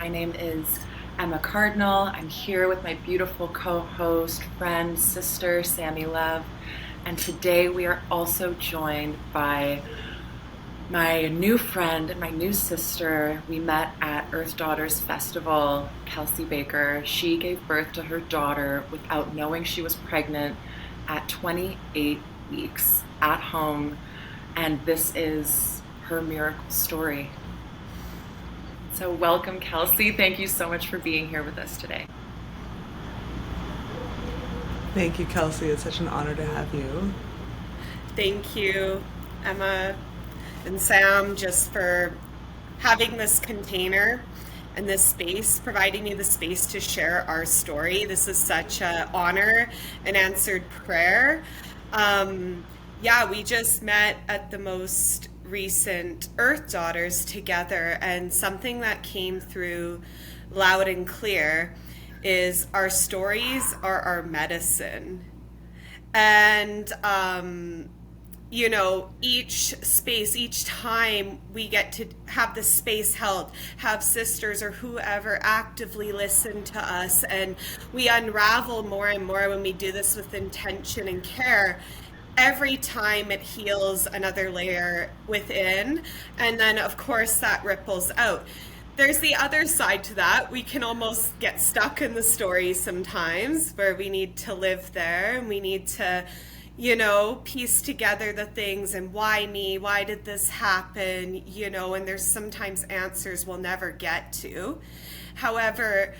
My name is Emma Cardinal. I'm here with my beautiful co-host, friend, sister, Sammy Love. And today we are also joined by my new friend and my new sister. We met at Earth Daughters Festival, Kelsey Baker. She gave birth to her daughter without knowing she was pregnant at 28 weeks at home. And this is her miracle story. So welcome, Kelsey. Thank you so much for being here with us today. Thank you, Kelsey. It's such an honor to have you. Thank you, Emma and Sam, just for having this container and this space, providing me the space to share our story. This is such an honor and answered prayer. We just met at the most recent Earth Daughters together, and something that came through loud and clear is our stories are our medicine. And each space, each time we get to have the space held, have sisters or whoever actively listen to us, and we unravel more and more when we do this with intention and care. Every time it heals another layer within, and then of course that ripples out. There's the other side to that. We can almost get stuck in the story sometimes, where we need to live there and we need to piece together the things, and why me, why did this happen, and there's sometimes answers we'll never get to. However,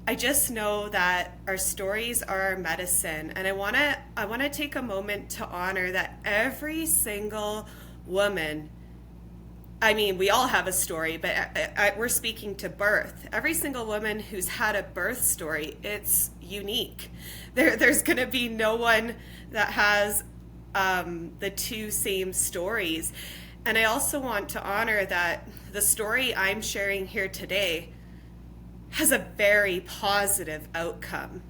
I just know that our stories are our medicine, and I want to take a moment to honor that every single woman. I mean, we all have a story, but we're speaking to birth. Every single woman who's had a birth story, it's unique. There's going to be no one that has the two same stories. And I also want to honor that the story I'm sharing here today has a very positive outcome.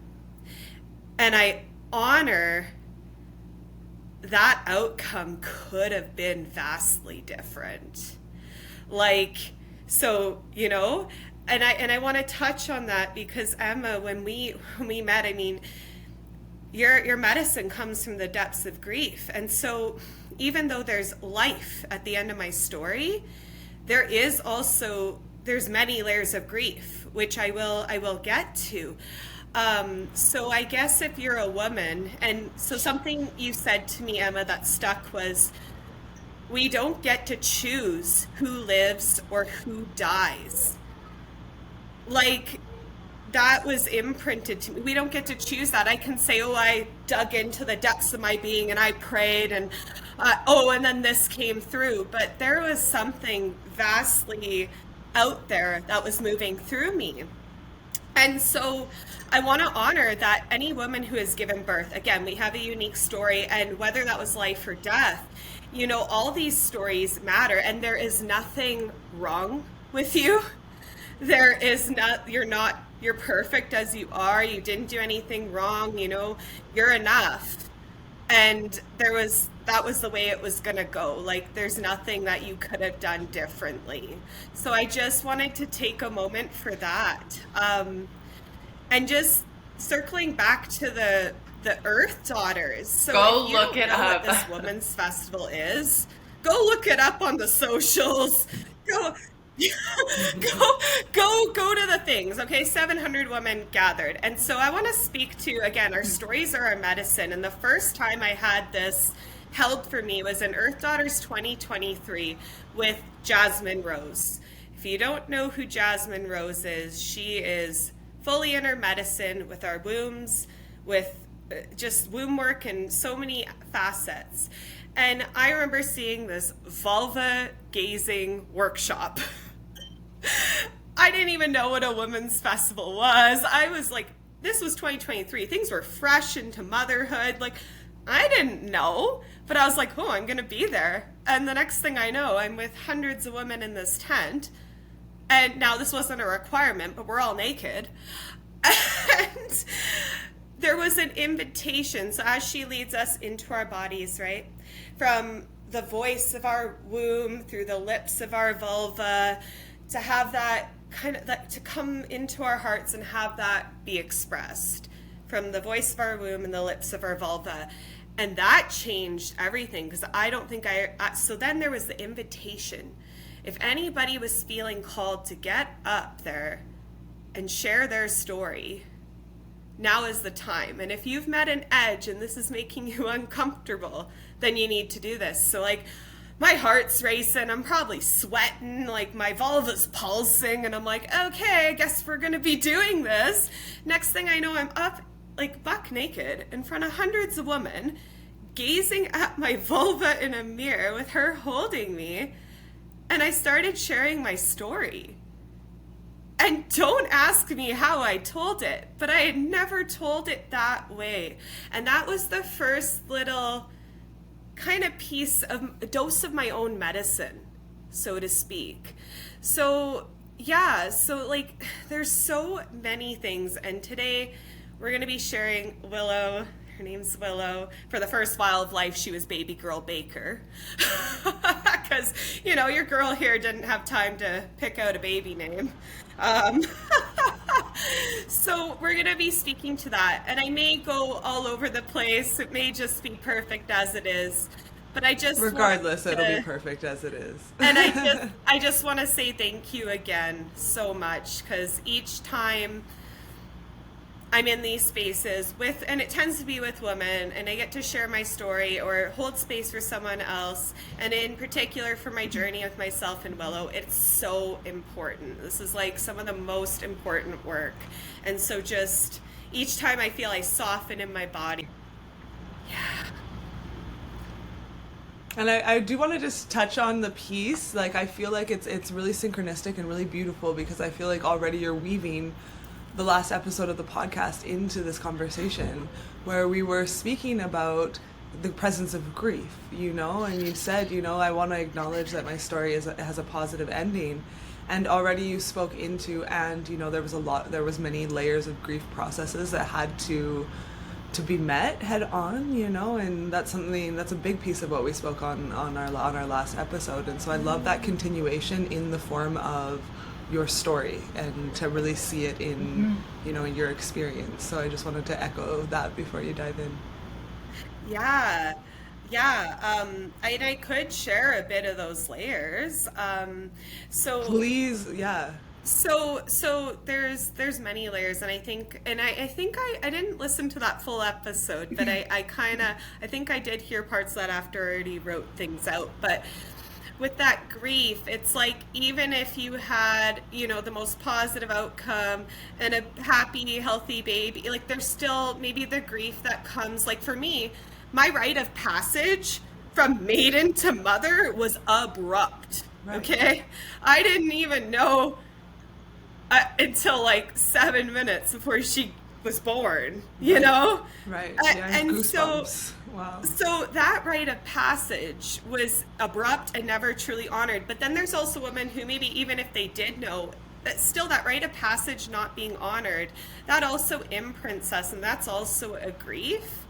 And I honor that outcome could have been vastly different. And I want to touch on that because Emma, when we met, I mean, your medicine comes from the depths of grief. And so even though there's life at the end of my story, there's many layers of grief, which I will get to. So I guess if you're a woman, and so something you said to me, Emma, that stuck was, we don't get to choose who lives or who dies. That was imprinted to me. We don't get to choose that. I can say, I dug into the depths of my being and I prayed and then this came through. But there was something vastly out there that was moving through me. And so I want to honor that any woman who has given birth, again, we have a unique story, and whether that was life or death, all these stories matter, and there is nothing wrong with you. You're perfect as you are. You didn't do anything wrong, you're enough. And that was the way it was going to go. There's nothing that you could have done differently. So I just wanted to take a moment for that. And just circling back to the Earth Daughters. So Go if you look don't it know up. what this women's festival is, go look it up on the socials. Go go to the things. Okay, 700 women gathered. And so I want to speak to, again, our stories are our medicine. And the first time I had this held for me was in Earth Daughters 2023 with Jasmine Rose. If you don't know who Jasmine Rose is, she is fully in her medicine with our wombs, with just womb work and so many facets. And I remember seeing this vulva gazing workshop. I didn't even know what a women's festival was. I was like, this was 2023. Things were fresh into motherhood. I didn't know, but I was like, I'm going to be there. And the next thing I know, I'm with hundreds of women in this tent. And now this wasn't a requirement, but we're all naked. And there was an invitation. So as she leads us into our bodies, right? From the voice of our womb through the lips of our vulva, to have that kind of that to come into our hearts and have that be expressed from the voice of our womb and the lips of our vulva. And that changed everything, because I don't think so then there was the invitation. If anybody was feeling called to get up there and share their story, now is the time. And if you've met an edge and this is making you uncomfortable, then you need to do this. So like, my heart's racing, I'm probably sweating, like my vulva's pulsing, and I'm like, okay, I guess we're gonna be doing this. Next thing I know, I'm up like buck naked in front of hundreds of women, gazing at my vulva in a mirror with her holding me, and I started sharing my story. And don't ask me how I told it, but I had never told it that way. And that was the first little kind of piece of a dose of my own medicine, so to speak. So yeah, so like there's so many things, and today we're going to be sharing Willow. Her name's Willow. For the first while of life, she was baby girl Baker. Because, you know, your girl here didn't have time to pick out a baby name. So we're going to be speaking to that. And I may go all over the place. It may just be perfect as it is. But I just regardless, it'll be perfect as it is. And I just want to say thank you again so much, because each time I'm in these spaces with, and it tends to be with women, and I get to share my story or hold space for someone else, and in particular for my journey with myself and Willow, it's so important. This is like some of the most important work. And so just each time I feel I soften in my body. Yeah. And I do want to just touch on the piece. Like, I feel like it's really synchronistic and really beautiful, because I feel like already you're weaving the last episode of the podcast into this conversation, where we were speaking about the presence of grief, you know, and you said, you know, I want to acknowledge that my story has a positive ending. And already you spoke into, and, you know, there was many layers of grief processes that had to be met head on, you know, and that's a big piece of what we spoke on our last episode. And so I love that continuation in the form of your story, and to really see it in, you know, in your experience. So I just wanted to echo that before you dive in. Yeah. I could share a bit of those layers. So please, yeah. So there's many layers, and I think I didn't listen to that full episode, but I think I did hear parts of that after I already wrote things out. But with that grief, it's like, even if you had, you know, the most positive outcome and a happy, healthy baby, like, there's still maybe the grief that comes. Like, for me, my rite of passage from maiden to mother was abrupt. Right. Okay, I didn't even know until like 7 minutes before she was born, you know? Right. And goosebumps. So, wow. So that rite of passage was abrupt and never truly honored. But then there's also women who maybe, even if they did know, that still that rite of passage not being honored, that also imprints us, and that's also a grief.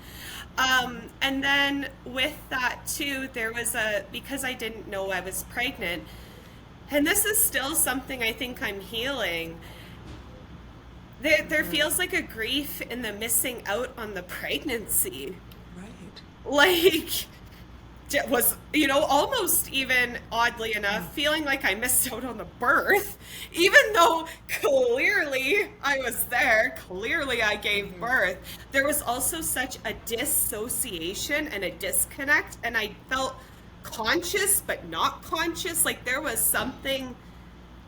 And then with that too, there was because I didn't know I was pregnant, and this is still something I think I'm healing. There feels like a grief in the missing out on the pregnancy. Right. Like, it was, you know, almost even oddly enough, feeling like I missed out on the birth, even though clearly I was there, clearly I gave birth. There was also such a dissociation and a disconnect, and I felt conscious but not conscious, like there was something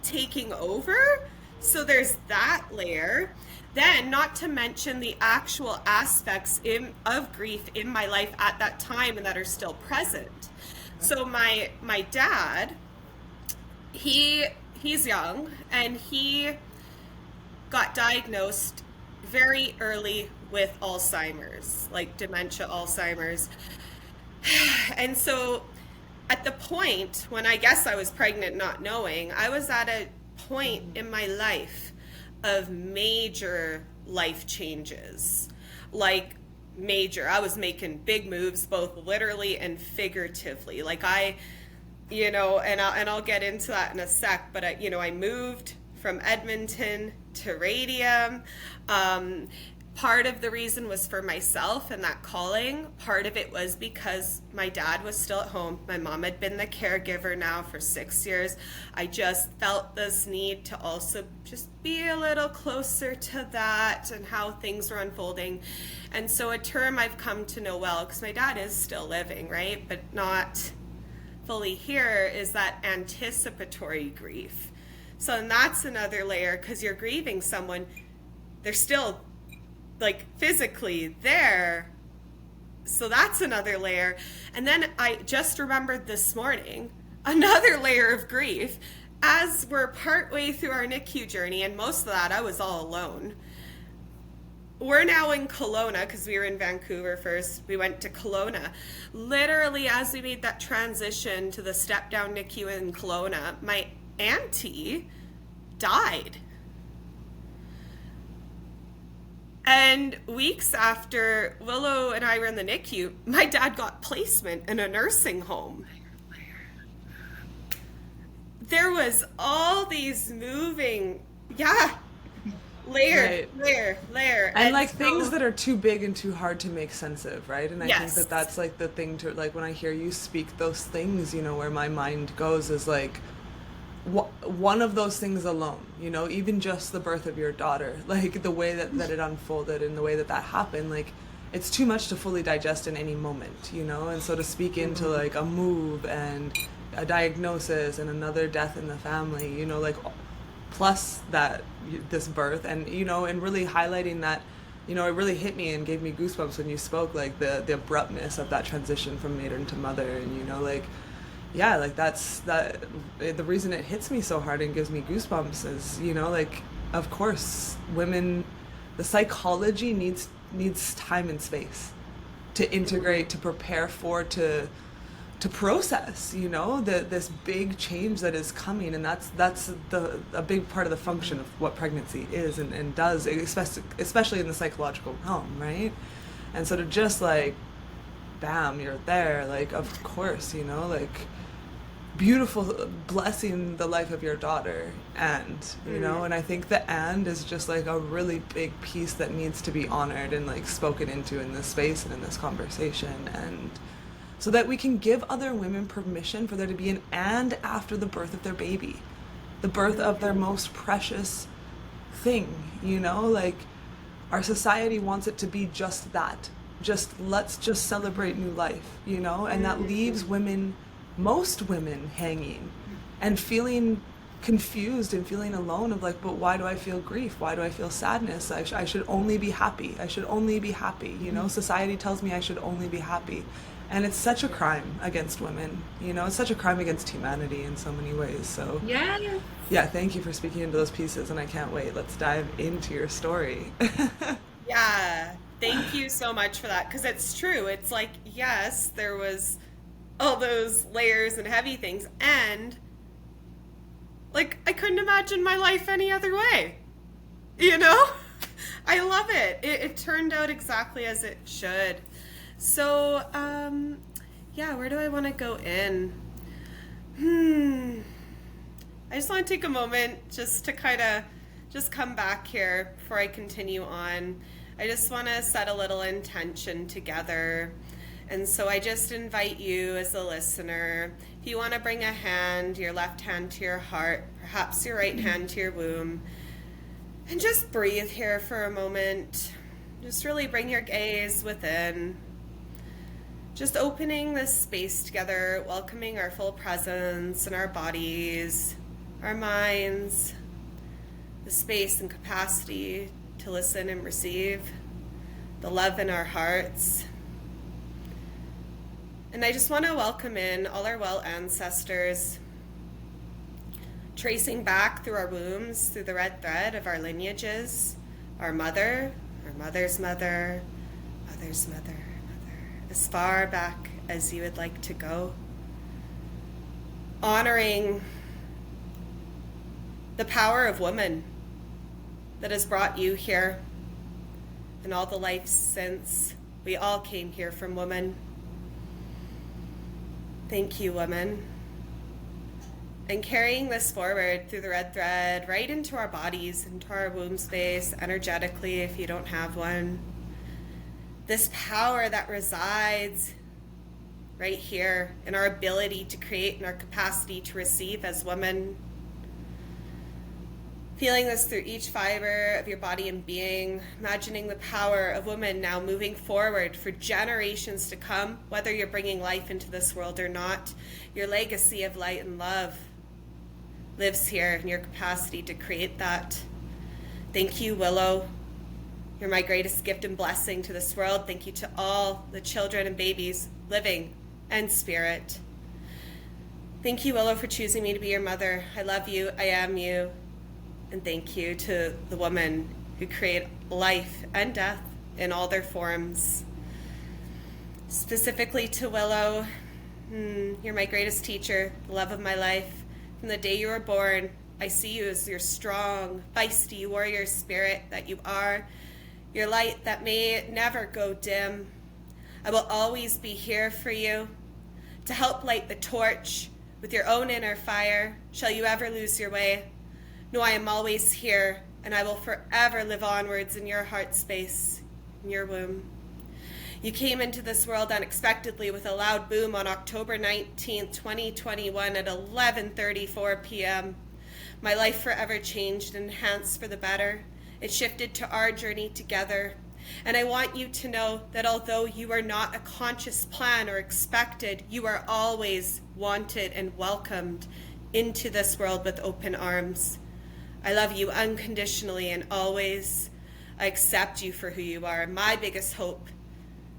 taking over. So there's that layer. Then, not to mention the actual aspects of grief in my life at that time and that are still present. So my dad, he's young, and he got diagnosed very early with Alzheimer's, like dementia Alzheimer's. And so at the point when I guess I was pregnant not knowing, I was at a point in my life of major life changes, like major. I was making big moves, both literally and figuratively. Like I, you know, and I'll get into that in a sec, but I moved from Edmonton to Radium. Part of the reason was for myself and that calling. Part of it was because my dad was still at home. My mom had been the caregiver now for 6 years. I just felt this need to also just be a little closer to that and how things were unfolding. And so a term I've come to know well, because my dad is still living, right? But not fully here, is that anticipatory grief. So and that's another layer, because you're grieving someone, they're still like physically there. So that's another layer. And then I just remembered this morning another layer of grief as we're partway through our NICU journey, and most of that I was all alone. We're now in Kelowna, because we were in Vancouver first. We went to Kelowna. Literally, as we made that transition to the step-down NICU in Kelowna, my auntie died. And weeks after Willow and I were in the NICU, my dad got placement in a nursing home. There was all these moving, layer. And like so, things that are too big and too hard to make sense of, right? And I think that that's like the thing to, like, when I hear you speak those things, you know, where my mind goes is like, one of those things alone, you know, even just the birth of your daughter, like the way that it unfolded and the way that happened, like it's too much to fully digest in any moment, you know. And so to speak into like a move and a diagnosis and another death in the family, you know, like plus that this birth, and you know, and really highlighting that, you know, it really hit me and gave me goosebumps when you spoke, like the abruptness of that transition from maiden to mother. And you know, like like the reason it hits me so hard and gives me goosebumps is, you know, like, of course, women, the psychology needs time and space to integrate, to prepare for, to process, you know, this big change that is coming. And that's a big part of the function of what pregnancy is and does, especially in the psychological realm, right? And so to just like, bam, you're there, like, of course, you know, like, beautiful, blessing the life of your daughter, and you know, and I think the "and" is just like a really big piece that needs to be honored and like spoken into in this space and in this conversation, and so that we can give other women permission for there to be an "and" after the birth of their baby, the birth of their most precious thing, you know. Like, our society wants it to be just that, just let's just celebrate new life, you know, and that leaves most women hanging and feeling confused and feeling alone of like, but why do I feel grief? Why do I feel sadness? I should only be happy. I should only be happy. You know, society tells me I should only be happy. And it's such a crime against women. You know, it's such a crime against humanity in so many ways. So yeah, thank you for speaking into those pieces, and I can't wait. Let's dive into your story. Yeah, thank you so much for that, because it's true. It's like, yes, there was all those layers and heavy things, and like, I couldn't imagine my life any other way, you know. I love it. It turned out exactly as it should. So where do I want to go in? I just want to take a moment just to kind of just come back here before I continue on. I just want to set a little intention together. And so I just invite you as a listener, if you want to bring a hand, your left hand to your heart, perhaps your right hand to your womb, and just breathe here for a moment. Just really bring your gaze within. Just opening this space together, welcoming our full presence in our bodies, our minds, the space and capacity to listen and receive, the love in our hearts. And I just want to welcome in all our well ancestors, tracing back through our wombs, through the red thread of our lineages, our mother, our mother's mother, mother's mother, mother, as far back as you would like to go. Honoring the power of woman that has brought you here and all the lives since. We all came here from woman. Thank you, woman. And carrying this forward through the red thread, right into our bodies, into our womb space, energetically, if you don't have one. This power that resides right here in our ability to create and our capacity to receive as women. Feeling this through each fiber of your body and being, imagining the power of women now moving forward for generations to come, whether you're bringing life into this world or not. Your legacy of light and love lives here in your capacity to create that. Thank you, Willow. You're my greatest gift and blessing to this world. Thank you to all the children and babies, living and spirit. Thank you, Willow, for choosing me to be your mother. I love you. I am you. And thank you to the women who create life and death in all their forms. Specifically to Willow, you're my greatest teacher, the love of my life. From the day you were born, I see you as your strong, feisty warrior spirit that you are, your light that may never go dim. I will always be here for you to help light the torch with your own inner fire. Shall you ever lose your way? No, I am always here, and I will forever live onwards in your heart space, in your womb. You came into this world unexpectedly with a loud boom on October 19th, 2021 at 11:34 p.m. My life forever changed and enhanced for the better. It shifted to our journey together. And I want you to know that although you are not a conscious plan or expected, you are always wanted and welcomed into this world with open arms. I love you unconditionally and always. I accept you for who you are. My biggest hope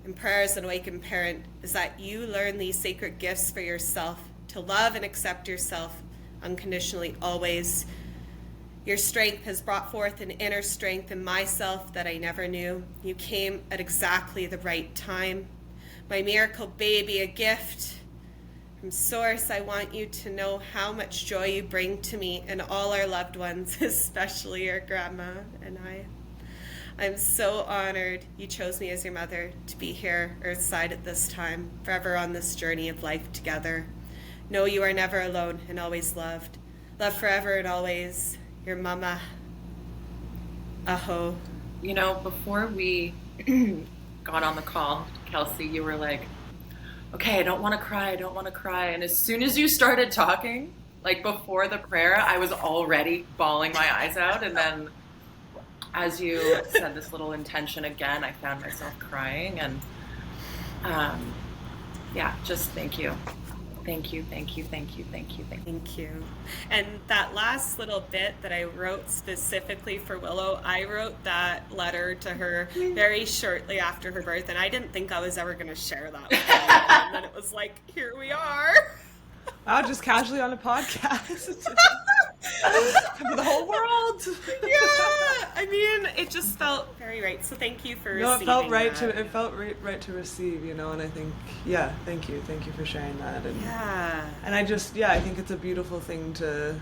in prayer as an awakened parent is that you learn these sacred gifts for yourself, to love and accept yourself unconditionally always. Your strength has brought forth an inner strength in myself that I never knew. You came at exactly the right time. My miracle baby, a gift from Source. I want you to know how much joy you bring to me and all our loved ones, especially your grandma and I. I'm so honored you chose me as your mother to be here earthside at this time, forever on this journey of life together. Know you are never alone and always loved. Love forever and always. Your mama. Aho. You know, before we got on the call, Kelsey, you were like, okay, I don't want to cry, I don't want to cry. And as soon as you started talking, like before the prayer, I was already bawling my eyes out. And then as you said this little intention again, I found myself crying. And yeah, just thank you. Thank you, thank you, thank you, thank you, thank you. Thank you. And that last little bit that I wrote specifically for Willow, I wrote that letter to her very shortly after her birth, and I didn't think I was ever going to share that with her. And then it was like, here we are. Wow, just casually on a podcast. For the whole world. Yeah, I mean, it just felt very right. So thank you for receiving it felt right that. it felt right to receive, you know. And I think, thank you for sharing that. And and I think it's a beautiful thing to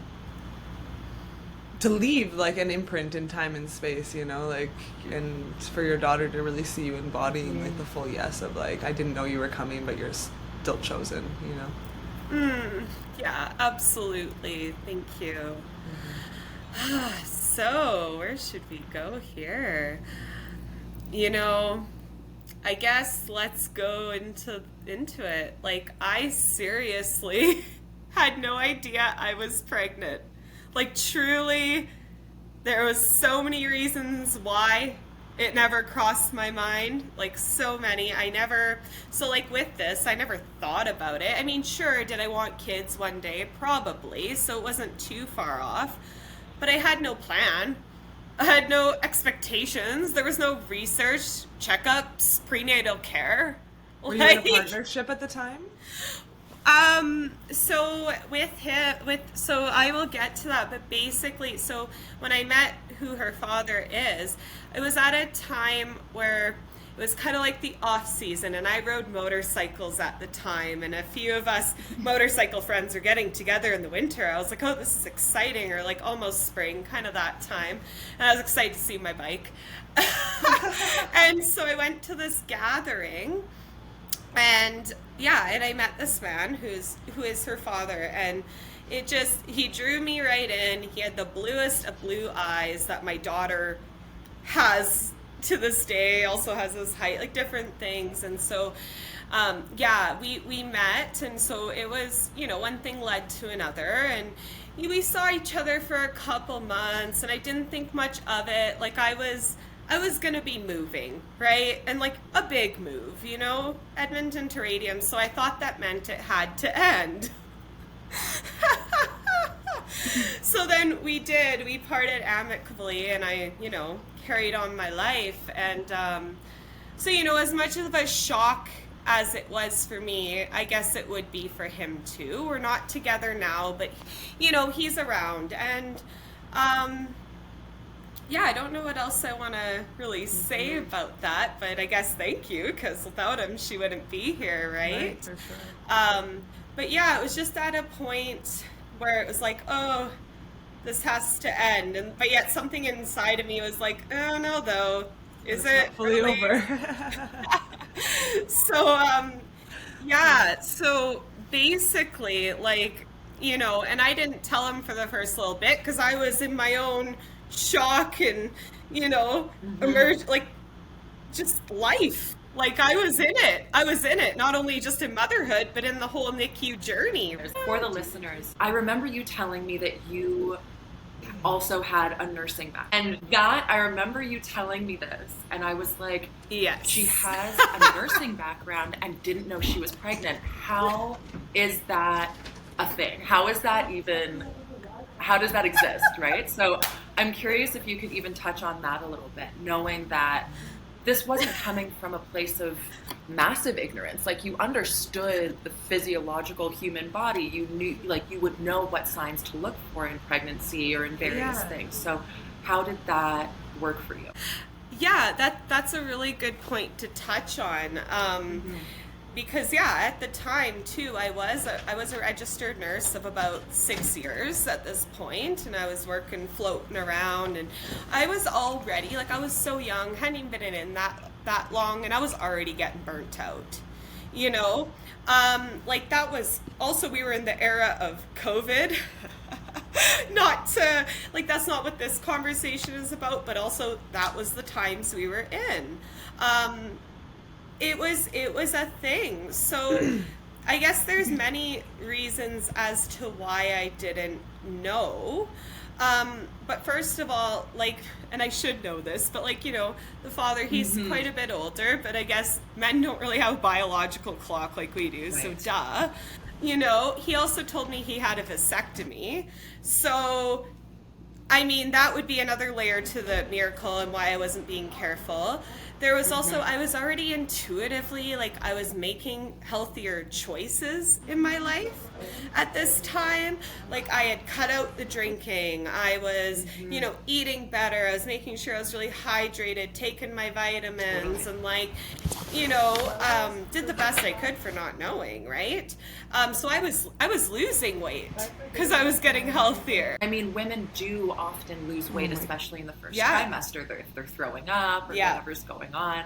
leave like an imprint in time and space, you know, like, and for your daughter to really see you embodying like the full yes of like, I didn't know you were coming, but you're still chosen, you know. Yeah, absolutely. Thank you. So, where should we go here? You know, I guess let's go into it. Like, I seriously had no idea I was pregnant. Like, truly, there was so many reasons why it never crossed my mind, like so many. So like with this, I never thought about it. I mean, sure, did I want kids one day? Probably, so it wasn't too far off. But I had no plan. I had no expectations. There was no research, checkups, prenatal care. Were you in a partnership at the time? So so I will get to that, but basically, so when I met who her father is, it was at a time where it was kind of like the off season, and I rode motorcycles at the time, and a few of us motorcycle friends were getting together in the winter. I was like, oh, this is exciting, or like almost spring, kind of that time, and I was excited to see my bike. And so I went to this gathering, and I met this man who is her father, and he drew me right in. He had the bluest of blue eyes that my daughter has to this day, also has his height, like different things. And so, yeah, we met. And so it was, one thing led to another. And we saw each other for a couple months, and I didn't think much of it. Like I was going to be moving, right? And like a big move, Edmonton to Radium. So I thought that meant it had to end. So then we parted amicably, and I, carried on my life. And so, as much of a shock as it was for me, I guess it would be for him too. We're not together now, but, he's around. And yeah, I don't know what else I want to really say about that, but I guess thank you, because without him, she wouldn't be here, right? For sure. But yeah, it was just at a point where it was like, oh, this has to end. But yet something inside of me was like, oh no, though. Is it fully really? over? So, yeah, so basically, like, and I didn't tell him for the first little bit because I was in my own shock and, emerge, like, just life. Like, I was in it, not only just in motherhood, but in the whole NICU journey. For the listeners, I remember you telling me that you also had a nursing background. And that, I remember you telling me this, and I was like, yes, she has a nursing background and didn't know she was pregnant. How is that a thing? How does that exist, right? So I'm curious if you could even touch on that a little bit, knowing that this wasn't coming from a place of massive ignorance. Like, you understood the physiological human body. You knew, like, you would know what signs to look for in pregnancy or in various things. So how did that work for you? Yeah, that's a really good point to touch on. Because at the time too, I was a registered nurse of about 6 years at this point, and I was floating around, and I was already, like, I was so young, hadn't even been in that long, and I was already getting burnt out, like, that was also, we were in the era of COVID. Not to, like, that's not what this conversation is about, but also that was the times we were in. It was a thing. So I guess there's many reasons as to why I didn't know. But first of all, like, and I should know this, but like, the father, he's quite a bit older, but I guess men don't really have a biological clock like we do. Right. So duh. He also told me he had a vasectomy. So, I mean, that would be another layer to the miracle and why I wasn't being careful. There was also, I was already intuitively, like, I was making healthier choices in my life at this time. Like, I had cut out the drinking. I was, eating better. I was making sure I was really hydrated, taking my vitamins, and, like, did the best I could for not knowing, right? So I was losing weight because I was getting healthier. I mean, women do often lose weight, especially in the first trimester. They're throwing up or whatever's going on.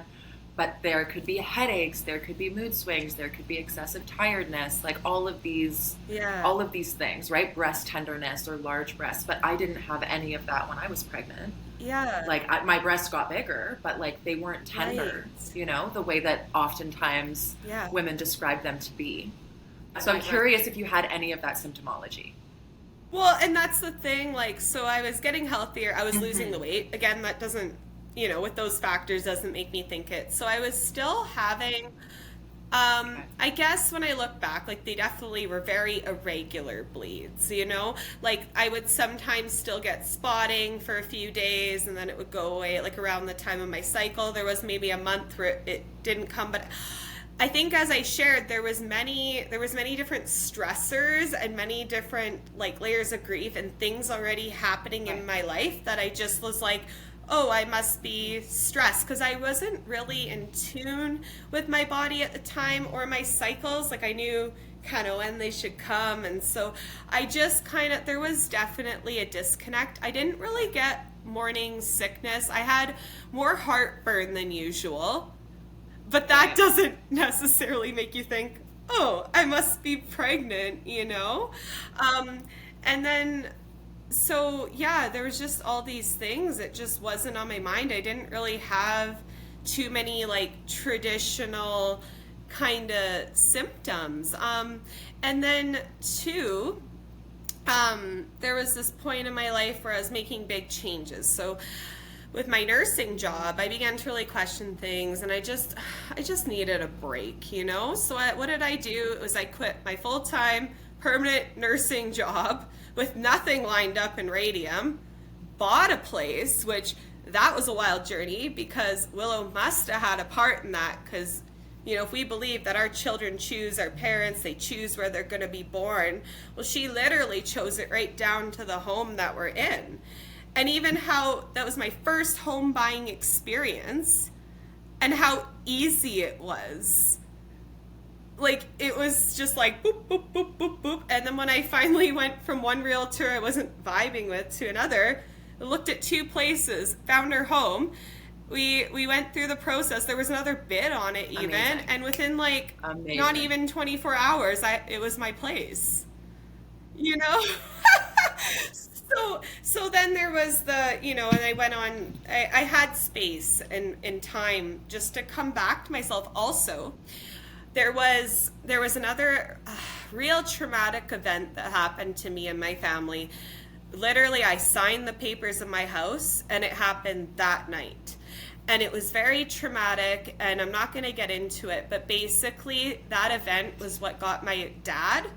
But there could be headaches, there could be mood swings, there could be excessive tiredness, like all of these things, right? Breast tenderness or large breasts. But I didn't have any of that when I was pregnant. Yeah. Like, my breasts got bigger, but like they weren't tender, the way that oftentimes women describe them to be. So I'm curious if you had any of that symptomology. Well, and that's the thing, like, so I was getting healthier, I was losing the weight. Again, that doesn't, with those factors doesn't make me think it. So I was still having, I guess when I look back, like, they definitely were very irregular bleeds, Like, I would sometimes still get spotting for a few days, and then it would go away, like, around the time of my cycle. There was maybe a month where it didn't come, but I think, as I shared, there was many different stressors and many different, like, layers of grief and things already happening in my life that I just was like, oh, I must be stressed, because I wasn't really in tune with my body at the time or my cycles. Like, I knew kind of when they should come, and so I just there was definitely a disconnect. I didn't really get morning sickness. I had more heartburn than usual. But that doesn't necessarily make you think, oh, I must be pregnant, you know? And then, so yeah, there was just all these things. It just wasn't on my mind. I didn't really have too many like traditional kind of symptoms. And then two, there was this point in my life where I was making big changes. So with my nursing job, I began to really question things, and I just needed a break, you know? So what did I do? It was I quit my full-time permanent nursing job with nothing lined up in Radium, bought a place, which that was a wild journey because Willow must have had a part in that, because you know, if we believe that our children choose our parents, they choose where they're going to be born, well, she literally chose it right down to the home that we're in. And even how that was my first home buying experience and how easy it was. Like, it was just like boop, boop, boop, boop, boop. And then when I finally went from one realtor I wasn't vibing with to another, I looked at two places, found her home. We went through the process. There was another bid on it even. Amazing. And within like not even 24 hours, it was my place. You know? So then there was the, you know, and I went on, I had space and time just to come back to myself. Also, there was another real traumatic event that happened to me and my family. Literally, I signed the papers of my house and it happened that night. And it was very traumatic, and I'm not going to get into it, but basically that event was what got my dad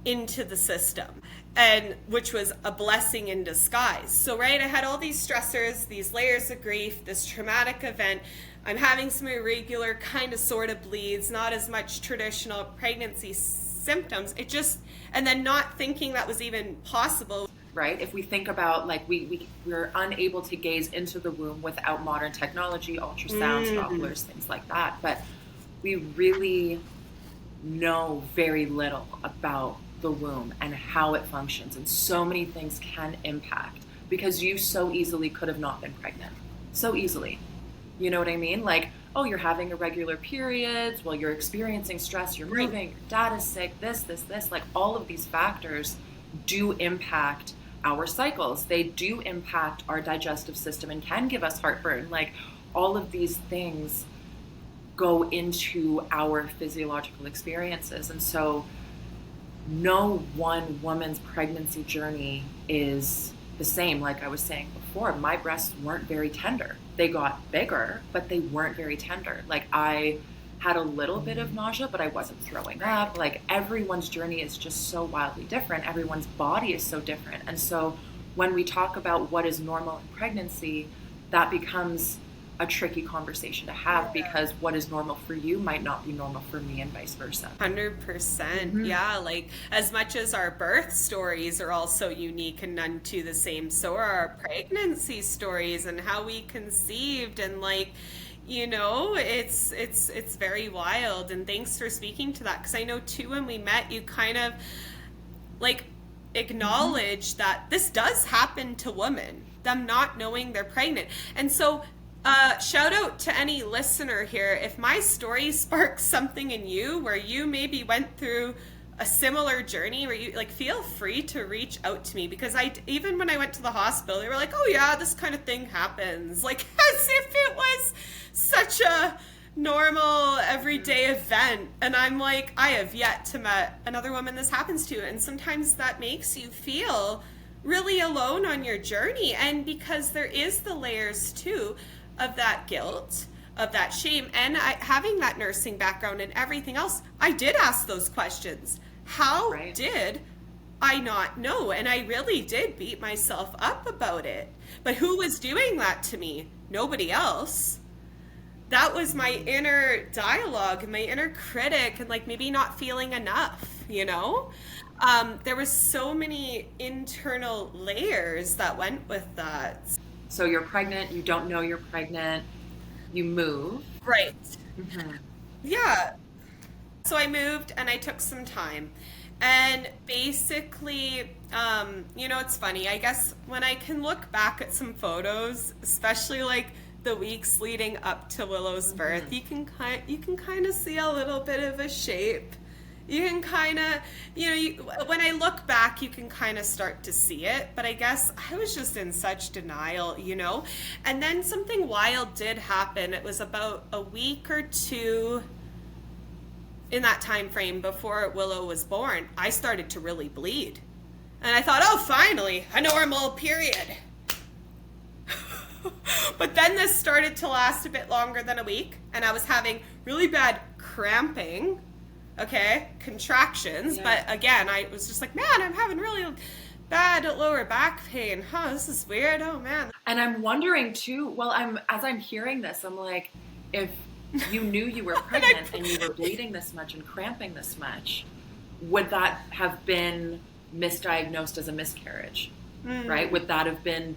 into the system, and which was a blessing in disguise. So, right, I had all these stressors, these layers of grief, this traumatic event. I'm having some irregular kind of sort of bleeds, not as much traditional pregnancy symptoms. It just, and then not thinking that was even possible. Right? If we think about like we're unable to gaze into the womb without modern technology, ultrasounds, Dopplers, things like that. But we really know very little about the womb and how it functions, and so many things can impact because you so easily could have not been pregnant. So easily. You know what I mean? Like, oh, you're having irregular periods, well, you're experiencing stress, you're moving, your dad is sick, this, like all of these factors do impact our cycles. They do impact our digestive system and can give us heartburn. Like all of these things go into our physiological experiences. And so no one woman's pregnancy journey is the same. Like I was saying before, my breasts weren't very tender. They got bigger, but they weren't very tender. Like I had a little bit of nausea, but I wasn't throwing up. Like everyone's journey is just so wildly different. Everyone's body is so different. And so when we talk about what is normal in pregnancy, that becomes a tricky conversation to have because what is normal for you might not be normal for me and vice versa. 100%. Yeah. Like as much as our birth stories are also unique and none to the same, so are our pregnancy stories and how we conceived, and like, you know, it's very wild. And thanks for speaking to that, because I know too when we met you kind of like acknowledge that this does happen to women, them not knowing they're pregnant. And so shout out to any listener here, if my story sparks something in you where you maybe went through a similar journey, where you like, feel free to reach out to me, because even when I went to the hospital, they were like, oh yeah, this kind of thing happens, like as if it was such a normal everyday event. And I'm like, I have yet to met another woman this happens to, and sometimes that makes you feel really alone on your journey. And because there is the layers too of that guilt, of that shame, and having that nursing background and everything else, I did ask those questions. How did I not know? And I really did beat myself up about it. But who was doing that to me? Nobody else. That was my inner dialogue, my inner critic, and like maybe not feeling enough, you know? There was so many internal layers that went with that. So you're pregnant, you don't know you're pregnant, you move. Right. Yeah. So I moved and I took some time. And basically, you know, it's funny, I guess when I can look back at some photos, especially like the weeks leading up to Willow's birth, you can kind of see a little bit of a shape You can kind of, when I look back, you can kind of start to see it. But I guess I was just in such denial. And then something wild did happen. It was about a week or two in that time frame before Willow was born. I started to really bleed. And I thought, oh, finally, a normal period. But then this started to last a bit longer than a week. And I was having really bad cramping. Okay, contractions, but again, I was just like, man, I'm having really bad lower back pain. This is weird. Oh man. And I'm wondering too, as I'm hearing this, I'm like, if you knew you were pregnant and you were bleeding this much and cramping this much, would that have been misdiagnosed as a miscarriage? Right? Would that have been,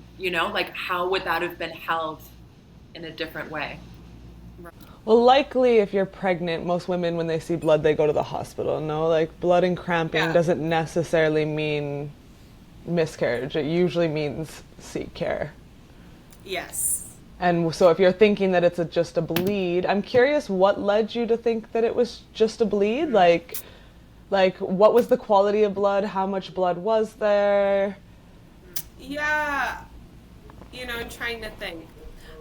how would that have been held in a different way? Well, likely if you're pregnant, most women, when they see blood, they go to the hospital. No, like blood and cramping doesn't necessarily mean miscarriage. It usually means seek care. Yes. And so if you're thinking that it's just a bleed, I'm curious what led you to think that it was just a bleed? Like what was the quality of blood? How much blood was there? Yeah. I'm trying to think.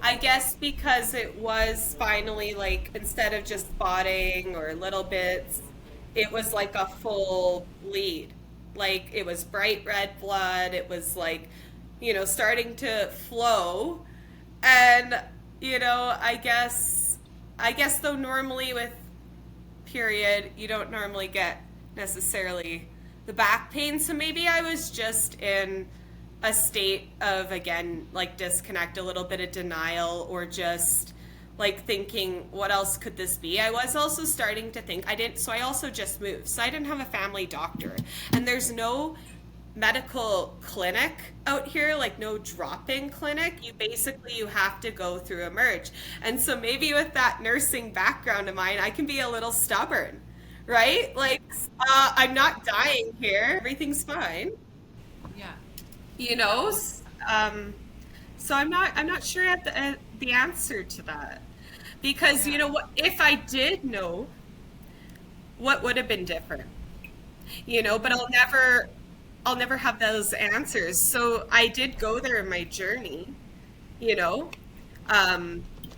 I guess because it was finally like, instead of just spotting or little bits, it was like a full bleed. Like it was bright red blood. It was like, starting to flow. And, I guess though normally with period, you don't normally get necessarily the back pain. So maybe I was just in a state of, again, like disconnect, a little bit of denial, or just like thinking, what else could this be? I was also starting to think, I also just moved, so I didn't have a family doctor, and there's no medical clinic out here, like no drop-in clinic. You have to go through a merge. And so maybe with that nursing background of mine, I can be a little stubborn, right? Like, I'm not dying here, everything's fine. So I'm not sure at the answer to that, because what if I did know, what would have been different, but I'll never have those answers. So I did go there in my journey,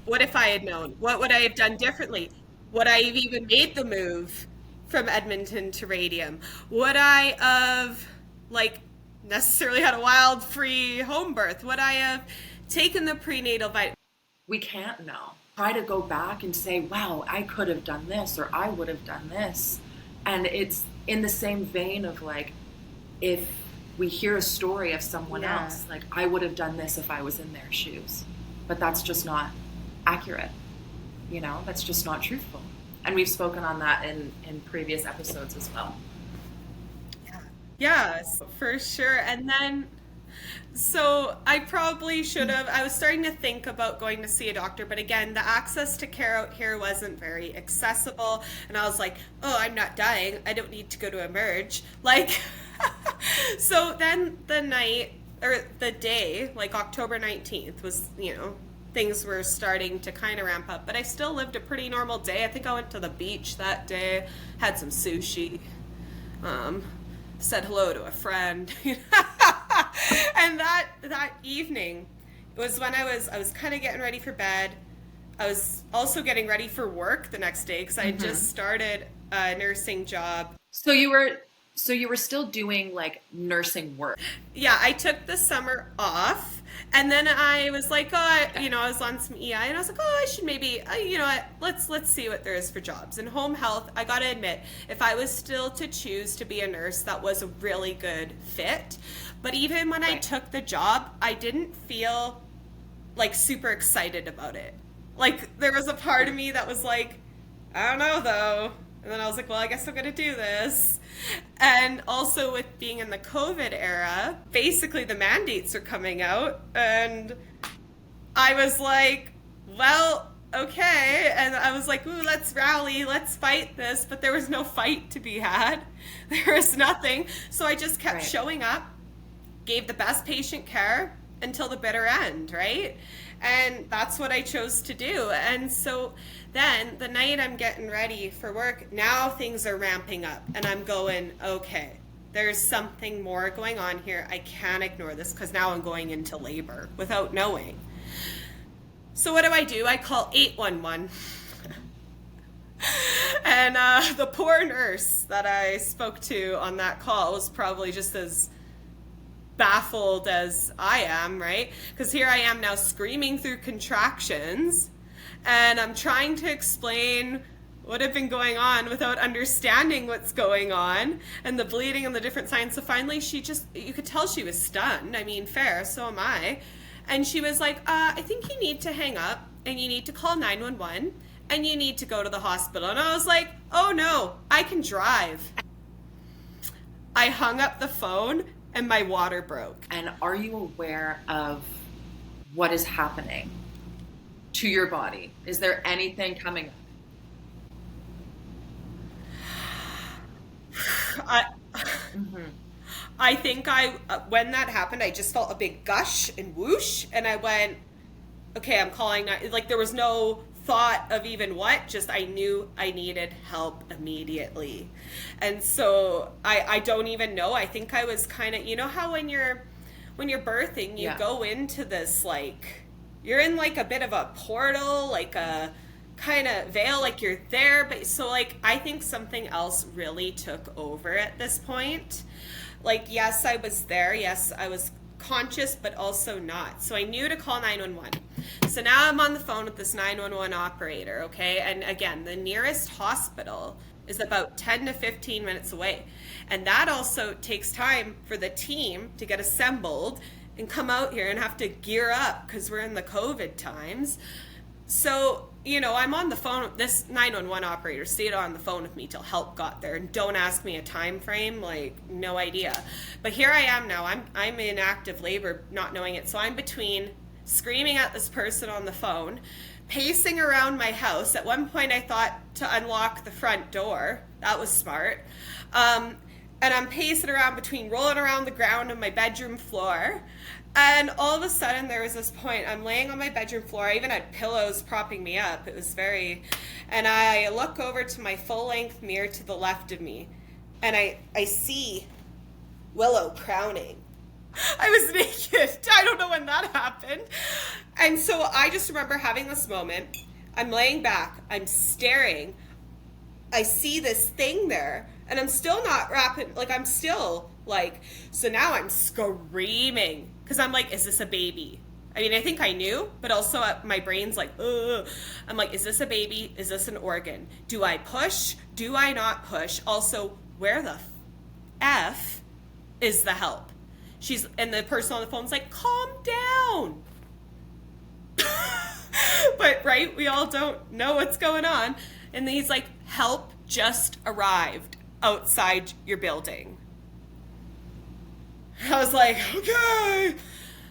what if I had known? What would I have done differently? Would I have even made the move from Edmonton to Radium? Would I have necessarily had a wild free home birth? Would I have taken the prenatal vitamin? We can't know. Try to go back and say, wow, I could have done this, or I would have done this. And it's in the same vein of like, if we hear a story of someone else, like, I would have done this if I was in their shoes. But that's just not accurate. That's just not truthful. And we've spoken on that in previous episodes as well. Yes, for sure. And then, so I probably should have, I was starting to think about going to see a doctor, but again, the access to care out here wasn't very accessible. And I was like, oh, I'm not dying. I don't need to go to a merge. So then the day, like October 19th was, things were starting to kind of ramp up, but I still lived a pretty normal day. I think I went to the beach that day, had some sushi, said hello to a friend. And that evening was when I was kind of getting ready for bed. I was also getting ready for work the next day because I had just started a nursing job. So you were still doing like nursing work? Yeah, I took the summer off, and then I was like, I was on some EI, and I was like, I should maybe, let's see what there is for jobs. In home health, I gotta admit, if I was still to choose to be a nurse, that was a really good fit. But even when I took the job, I didn't feel like super excited about it. Like, there was a part of me that was like, I don't know though. And then I was like, well, I guess I'm going to do this. And also with being in the COVID era, basically the mandates are coming out. And I was like, well, okay. And I was like, ooh, let's rally, let's fight this. But there was no fight to be had. There was nothing. So I just kept showing up, gave the best patient care until the bitter end, right? And that's what I chose to do. And so then the night I'm getting ready for work, now things are ramping up and I'm going, okay, there's something more going on here. I can't ignore this because now I'm going into labor without knowing. So what do? I call 811. And the poor nurse that I spoke to on that call was probably just as baffled as I am, right? Because here I am now screaming through contractions, and I'm trying to explain what had been going on without understanding what's going on, and the bleeding and the different signs. So finally you could tell she was stunned. I mean, fair, so am I. And she was like, I think you need to hang up and you need to call 911 and you need to go to the hospital. And I was like, oh no, I can drive. I hung up the phone and my water broke. And are you aware of what is happening to your body? Is there anything coming up? I think when that happened, I just felt a big gush and whoosh, and I went, okay, I'm calling. Like, there was no thought of even what, just I knew I needed help immediately. And so I don't even know. I think I was kind of, you know how when you're birthing, you go into this, like, you're in like a bit of a portal, like a kind of veil, like you're there. But so, like, I think something else really took over at this point. Like, yes, I was there. Yes, I was conscious, but also not. So I knew to call 911. So now I'm on the phone with this 911 operator, okay? And again, the nearest hospital is about 10 to 15 minutes away. And that also takes time for the team to get assembled and come out here and have to gear up because we're in the COVID times. So, you know, I'm on the phone. This 911 operator stayed on the phone with me till help got there. And don't ask me a time frame, like, no idea. But here I am now. I'm in active labor, not knowing it. So I'm between screaming at this person on the phone, pacing around my house. At one point I thought to unlock the front door. That was smart. And I'm pacing around between rolling around the ground on my bedroom floor. And all of a sudden there was this point, I'm laying on my bedroom floor. I even had pillows propping me up. It was and I look over to my full-length mirror to the left of me, and I see Willow crowning. I was naked. I don't know when that happened. And so I just remember having this moment. I'm laying back. I'm staring. I see this thing there, and I'm still not wrapping, like, I'm still, like, so now I'm screaming, because I'm like, is this a baby? I mean, I think I knew, but also my brain's like, ugh. I'm like, is this a baby? Is this an organ? Do I push? Do I not push? Also, where the F is the help? And the person on the phone's like, calm down. But, right, we all don't know what's going on. And then he's like, help just arrived outside your building. I was like, okay.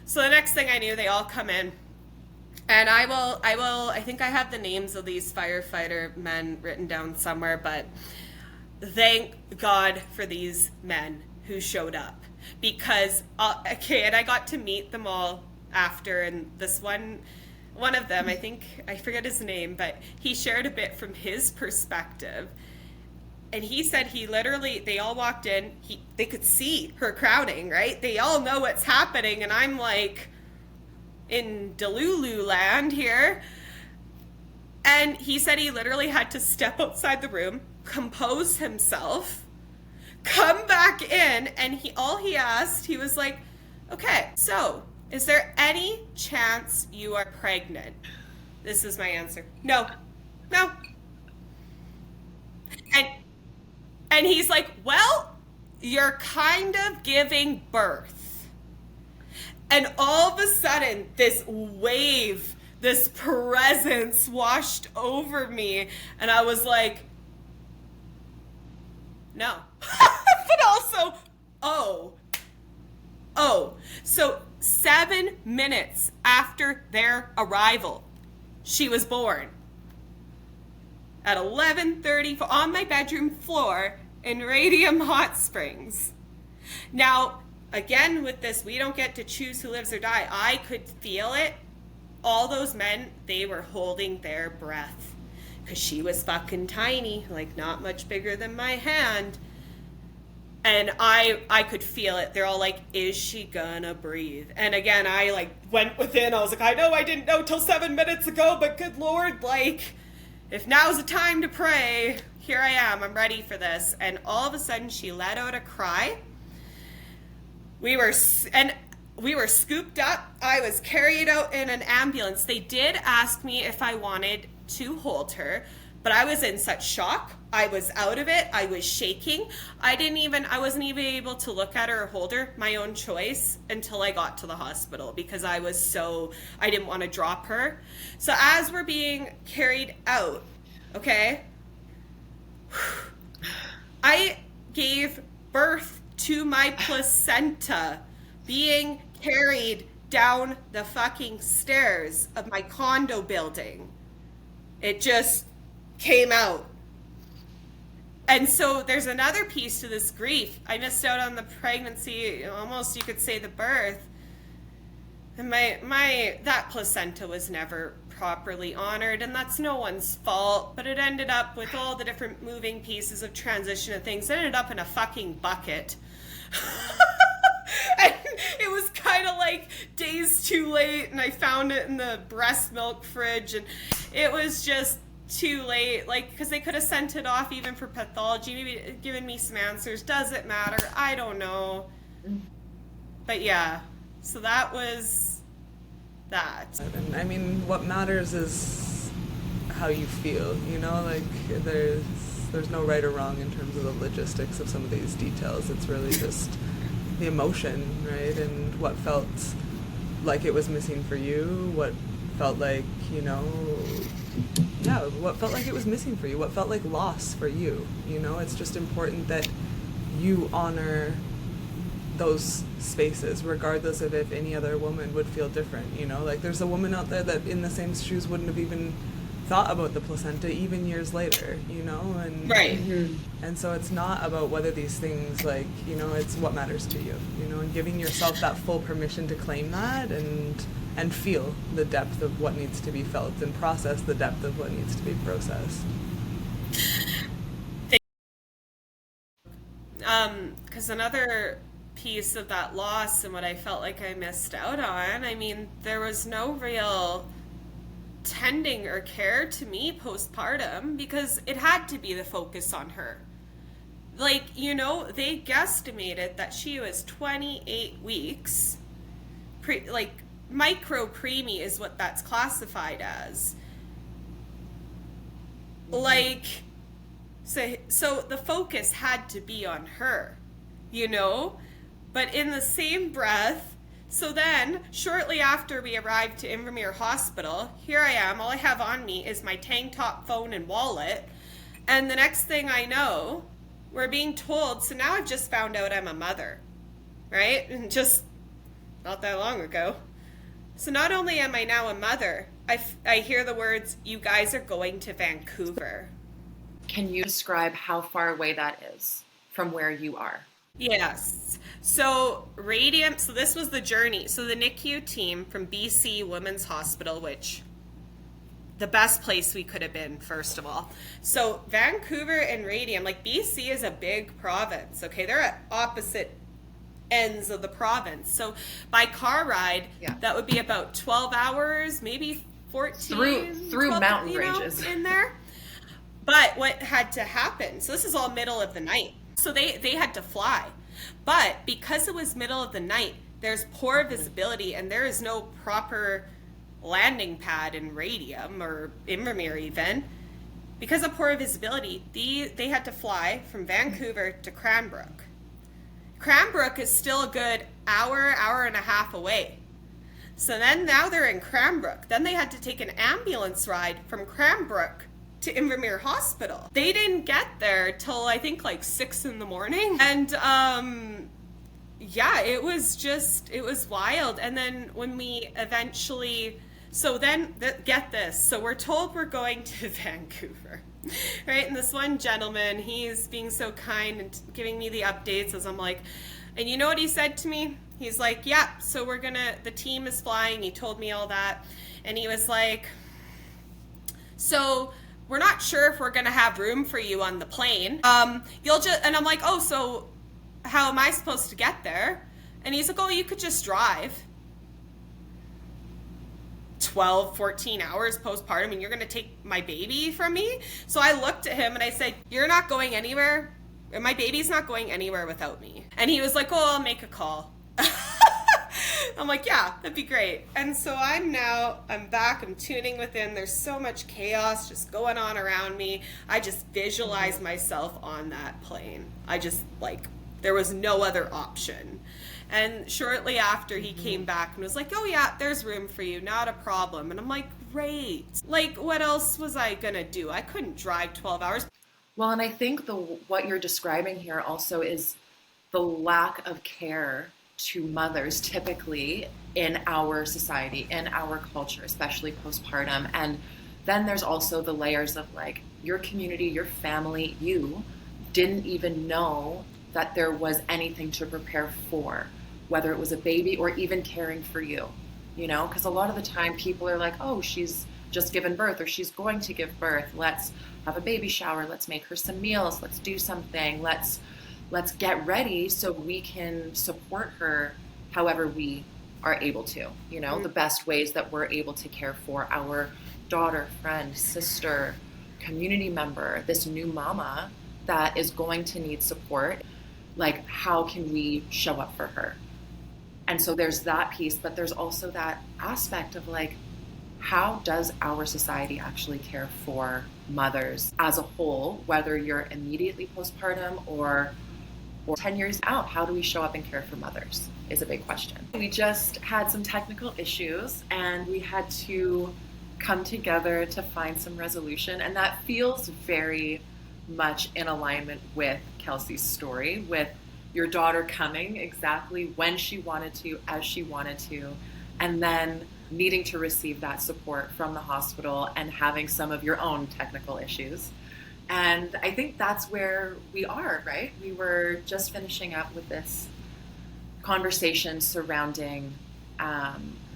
So the next thing I knew, they all come in. And I think I have the names of these firefighter men written down somewhere, but thank God for these men who showed up. Because, and I got to meet them all after, and this one of them, I forget his name, but he shared a bit from his perspective. And he said they all walked in, they could see her crowning, right? They all know what's happening, and I'm like in Delulu land here. And he said he literally had to step outside the room, compose himself, come back in, and he asked, he was like, okay, so is there any chance you are pregnant? This is my answer. No. And he's like, well, you're kind of giving birth. And all of a sudden, this wave, this presence washed over me. And I was like, no. But also, oh. So 7 minutes after their arrival, she was born. At 11:30 on my bedroom floor in Radium Hot Springs. Now, again, with this, we don't get to choose who lives or die. I could feel it all those men, they were holding their breath because she was fucking tiny, like not much bigger than my hand. And I could feel it. They're all like, is she gonna breathe? And again, I like went within. I was like, I know I didn't know till 7 minutes ago, but good Lord, like, if now's the time to pray, here I am. I'm ready for this. And all of a sudden, she let out a cry. We were scooped up. I was carried out in an ambulance. They did ask me if I wanted to hold her, but I was in such shock. I was out of it. I was shaking. I wasn't even able to look at her or hold her, my own choice, until I got to the hospital because I didn't want to drop her. So as we're being carried out, okay, I gave birth to my placenta being carried down the fucking stairs of my condo building. It just came out. And so there's another piece to this grief. I missed out on the pregnancy, almost you could say the birth. And that placenta was never properly honored, and that's no one's fault, but it ended up with all the different moving pieces of transition and things. It ended up in a fucking bucket. And it was kind of like days too late, and I found it in the breast milk fridge, and it was just too late, like, because they could have sent it off even for pathology, maybe given me some answers. Does it matter? I don't know. But yeah, so that was that. And I mean, what matters is how you feel, you know, like there's no right or wrong in terms of the logistics of some of these details. It's really just the emotion, right? And what felt like it was missing for you, what felt like, you know, what felt like it was missing for you, what felt like loss for you, you know? It's just important that you honor those spaces, regardless of if any other woman would feel different, you know? Like, there's a woman out there that in the same shoes wouldn't have even thought about the placenta even years later, you know? And right. And so it's not about whether these things, like, you know, it's what matters to you, you know, and giving yourself that full permission to claim that and feel the depth of what needs to be felt and process the depth of what needs to be processed. Because another piece of that loss and what I felt like I missed out on, I mean, there was no real tending or care to me postpartum because it had to be the focus on her. Like, you know, they guesstimated that she was 28 weeks, micro preemie is what that's classified as. Like, so the focus had to be on her, you know? But in the same breath, so then, shortly after we arrived to Invermere Hospital, here I am, all I have on me is my tank top, phone, and wallet. And the next thing I know, we're being told, so now I've just found out I'm a mother, right? And just not that long ago. So not only am I now a mother, I hear the words, you guys are going to Vancouver. Can you describe how far away that is from where you are? Yes. So Radium, so this was the journey. So the NICU team from BC Women's Hospital, which the best place we could have been, first of all. So Vancouver and Radium, like BC is a big province, okay? They're at opposite ends of the province. So by car ride, that would be about 12 hours, maybe 14. Through 12, mountain ranges. In there. But what had to happen, so this is all middle of the night. So they had to fly. But because it was middle of the night, there's poor visibility and there is no proper landing pad in Radium or Invermere even. Because of poor visibility, they had to fly from Vancouver to Cranbrook. Cranbrook is still a good hour and a half away. So then now they're in Cranbrook. Then they had to take an ambulance ride from Cranbrook to Invermere Hospital. They didn't get there till I think like 6 a.m. And it was wild. And then when we eventually, get this. So we're told we're going to Vancouver, right? And this one gentleman, he's being so kind and giving me the updates as I'm like, and you know what he said to me? He's like, yeah, so the team is flying. He told me all that. And he was like, so we're not sure if we're going to have room for you on the plane. You'll just, and I'm like, oh, so how am I supposed to get there? And he's like, oh, you could just drive. 12, 14 hours postpartum, and you're going to take my baby from me? So I looked at him and I said, you're not going anywhere. My baby's not going anywhere without me. And he was like, oh, I'll make a call. I'm like, yeah, that'd be great. And so I'm back, I'm tuning within. There's so much chaos just going on around me. I just visualize myself on that plane. I just, like, there was no other option. And shortly after, he came back and was like, oh yeah, there's room for you, not a problem. And I'm like, great. Like, what else was I gonna do? I couldn't drive 12 hours. Well, and I think what you're describing here also is the lack of care to mothers typically in our society, in our culture, especially postpartum. And then there's also the layers of, like, your community, your family, you didn't even know that there was anything to prepare for, whether it was a baby or even caring for you, you know, because a lot of the time people are like, oh, she's just given birth or she's going to give birth. Let's have a baby shower. Let's make her some meals. Let's do something. Let's get ready so we can support her however we are able to, you know, the best ways that we're able to care for our daughter, friend, sister, community member, this new mama that is going to need support. Like, how can we show up for her? And so there's that piece, but there's also that aspect of, like, how does our society actually care for mothers as a whole, whether you're immediately postpartum or 10 years out? How do we show up and care for mothers is a big question. We just had some technical issues and we had to come together to find some resolution, and that feels very much in alignment with Kelsey's story, with your daughter coming exactly when she wanted to, as she wanted to, and then needing to receive that support from the hospital and having some of your own technical issues. And I think that's where we are, right? We were just finishing up with this conversation surrounding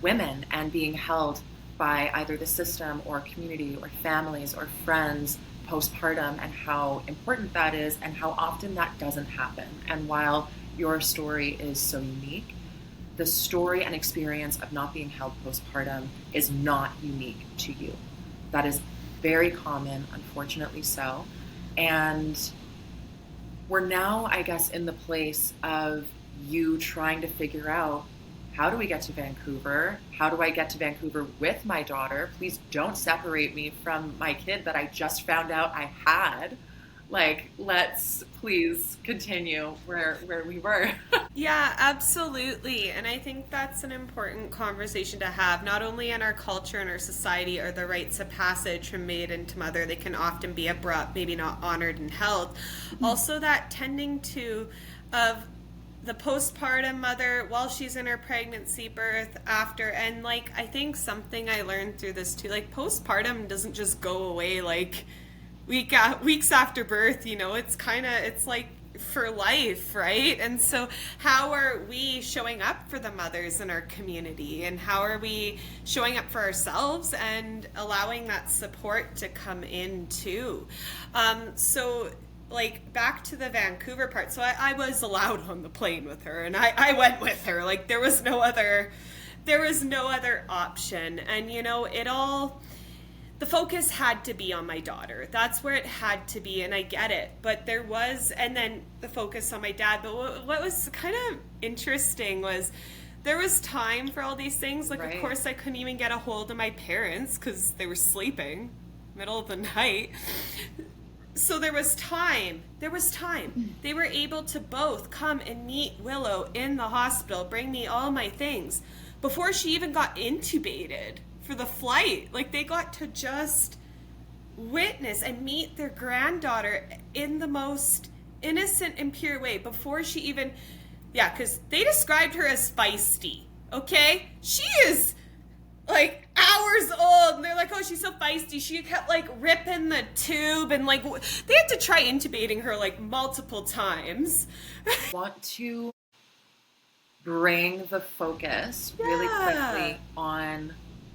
women and being held by either the system or community or families or friends postpartum, and how important that is and how often that doesn't happen. And while your story is so unique, the story and experience of not being held postpartum is not unique to you. That is very common, unfortunately so. And we're now, I guess, in the place of you trying to figure out, how do we get to Vancouver? How do I get to Vancouver with my daughter? Please don't separate me from my kid that I just found out I had. Like, let's please continue where we were. Yeah, absolutely. And I think that's an important conversation to have. Not only in our culture and our society are the rites of passage from maiden to mother, they can often be abrupt, maybe not honored and held. Also that tending to of the postpartum mother while she's in her pregnancy, birth, after, and like, I think something I learned through this too, like, postpartum doesn't just go away like weeks after birth, you know, it's like for life, right? And so how are we showing up for the mothers in our community, and how are we showing up for ourselves and allowing that support to come in too? So like, back to the Vancouver part. So I was allowed on the plane with her, and I went with her. Like, there was no other option. And, you know, the focus had to be on my daughter. That's where it had to be, and I get it. But there was, and then the focus on my dad. But what was kind of interesting was there was time for all these things. Like, right. Of course, I couldn't even get a hold of my parents because they were sleeping middle of the night. So there was time. They were able to both come and meet Willow in the hospital, bring me all my things before she even got intubated for the flight. Like, they got to just witness and meet their granddaughter in the most innocent and pure way before she even, because they described her as feisty, okay? She is like hours old, and they're like, oh, she's so feisty. She kept like ripping the tube, and like they had to try intubating her like multiple times. Want to bring the focus really quickly on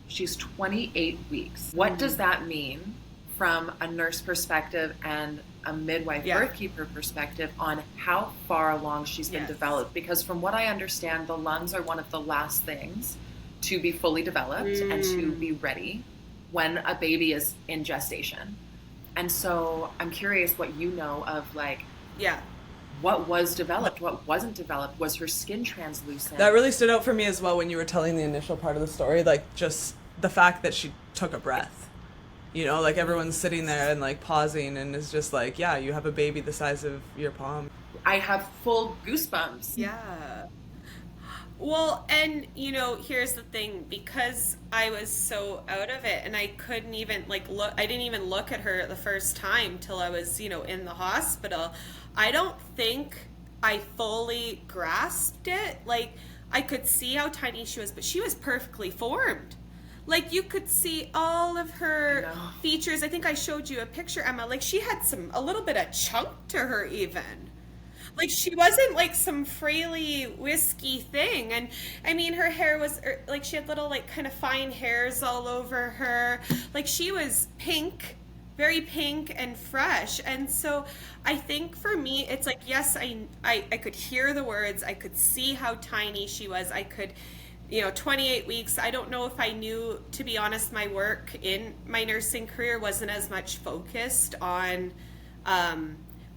She's 28 weeks. What does that mean from a nurse perspective and a midwife birth keeper perspective on how far along she's been developed? Because from what I understand, the lungs are one of the last things to be fully developed and to be ready when a baby is in gestation. And so I'm curious what you know of, like, what was developed, what wasn't developed. Was her skin translucent? That really stood out for me as well when you were telling the initial part of the story, like just the fact that she took a breath. You know, like everyone's sitting there and like pausing and is just like, yeah, you have a baby the size of your palm. I have full goosebumps. Yeah. Well, and you know, here's the thing, because I was so out of it and I couldn't even I didn't even look at her the first time till I was, you know, in the hospital. I don't think I fully grasped it. Like, I could see how tiny she was, but she was perfectly formed. Like, you could see all of her features. I think I showed you a picture, Emma. Like, she had a little bit of chunk to her even. Like, she wasn't like some fraily whiskey thing. And I mean, her hair was like, she had little like kind of fine hairs all over her. Like, she was pink, very pink and fresh. And so I think for me, it's like, yes, I could hear the words. I could see how tiny she was. I could, you know, 28 weeks. I don't know if I knew, to be honest, my work in my nursing career wasn't as much focused on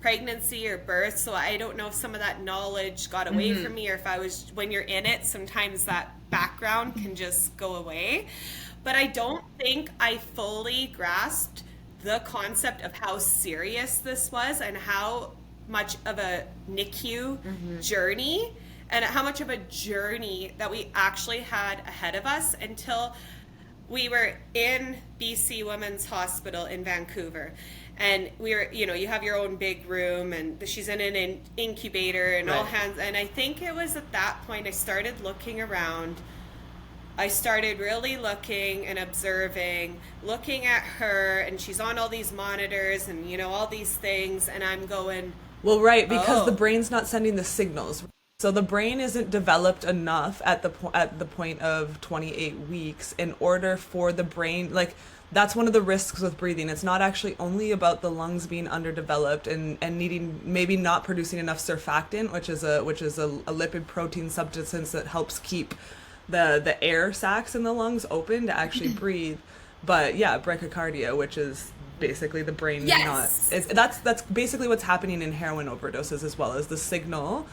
pregnancy or birth. So I don't know if some of that knowledge got away from me, or if I was, when you're in it, sometimes that background can just go away. But I don't think I fully grasped the concept of how serious this was and how much of a NICU journey, and how much of a journey that we actually had ahead of us until we were in BC Women's Hospital in Vancouver. And we were, you know, you have your own big room and she's in an incubator and all hands. And I think it was at that point I started looking around. I started really looking and observing, looking at her, and she's on all these monitors and, you know, all these things. And I'm going, well, right, because the brain's not sending the signals. So the brain isn't developed enough at the point of 28 weeks in order for the brain, like, that's one of the risks with breathing. It's not actually only about the lungs being underdeveloped and needing, maybe not producing enough surfactant, which is a lipid protein substance that helps keep the air sacs in the lungs open to actually breathe. But yeah, bradycardia, which is basically the brain that's basically what's happening in heroin overdoses as well, as the signal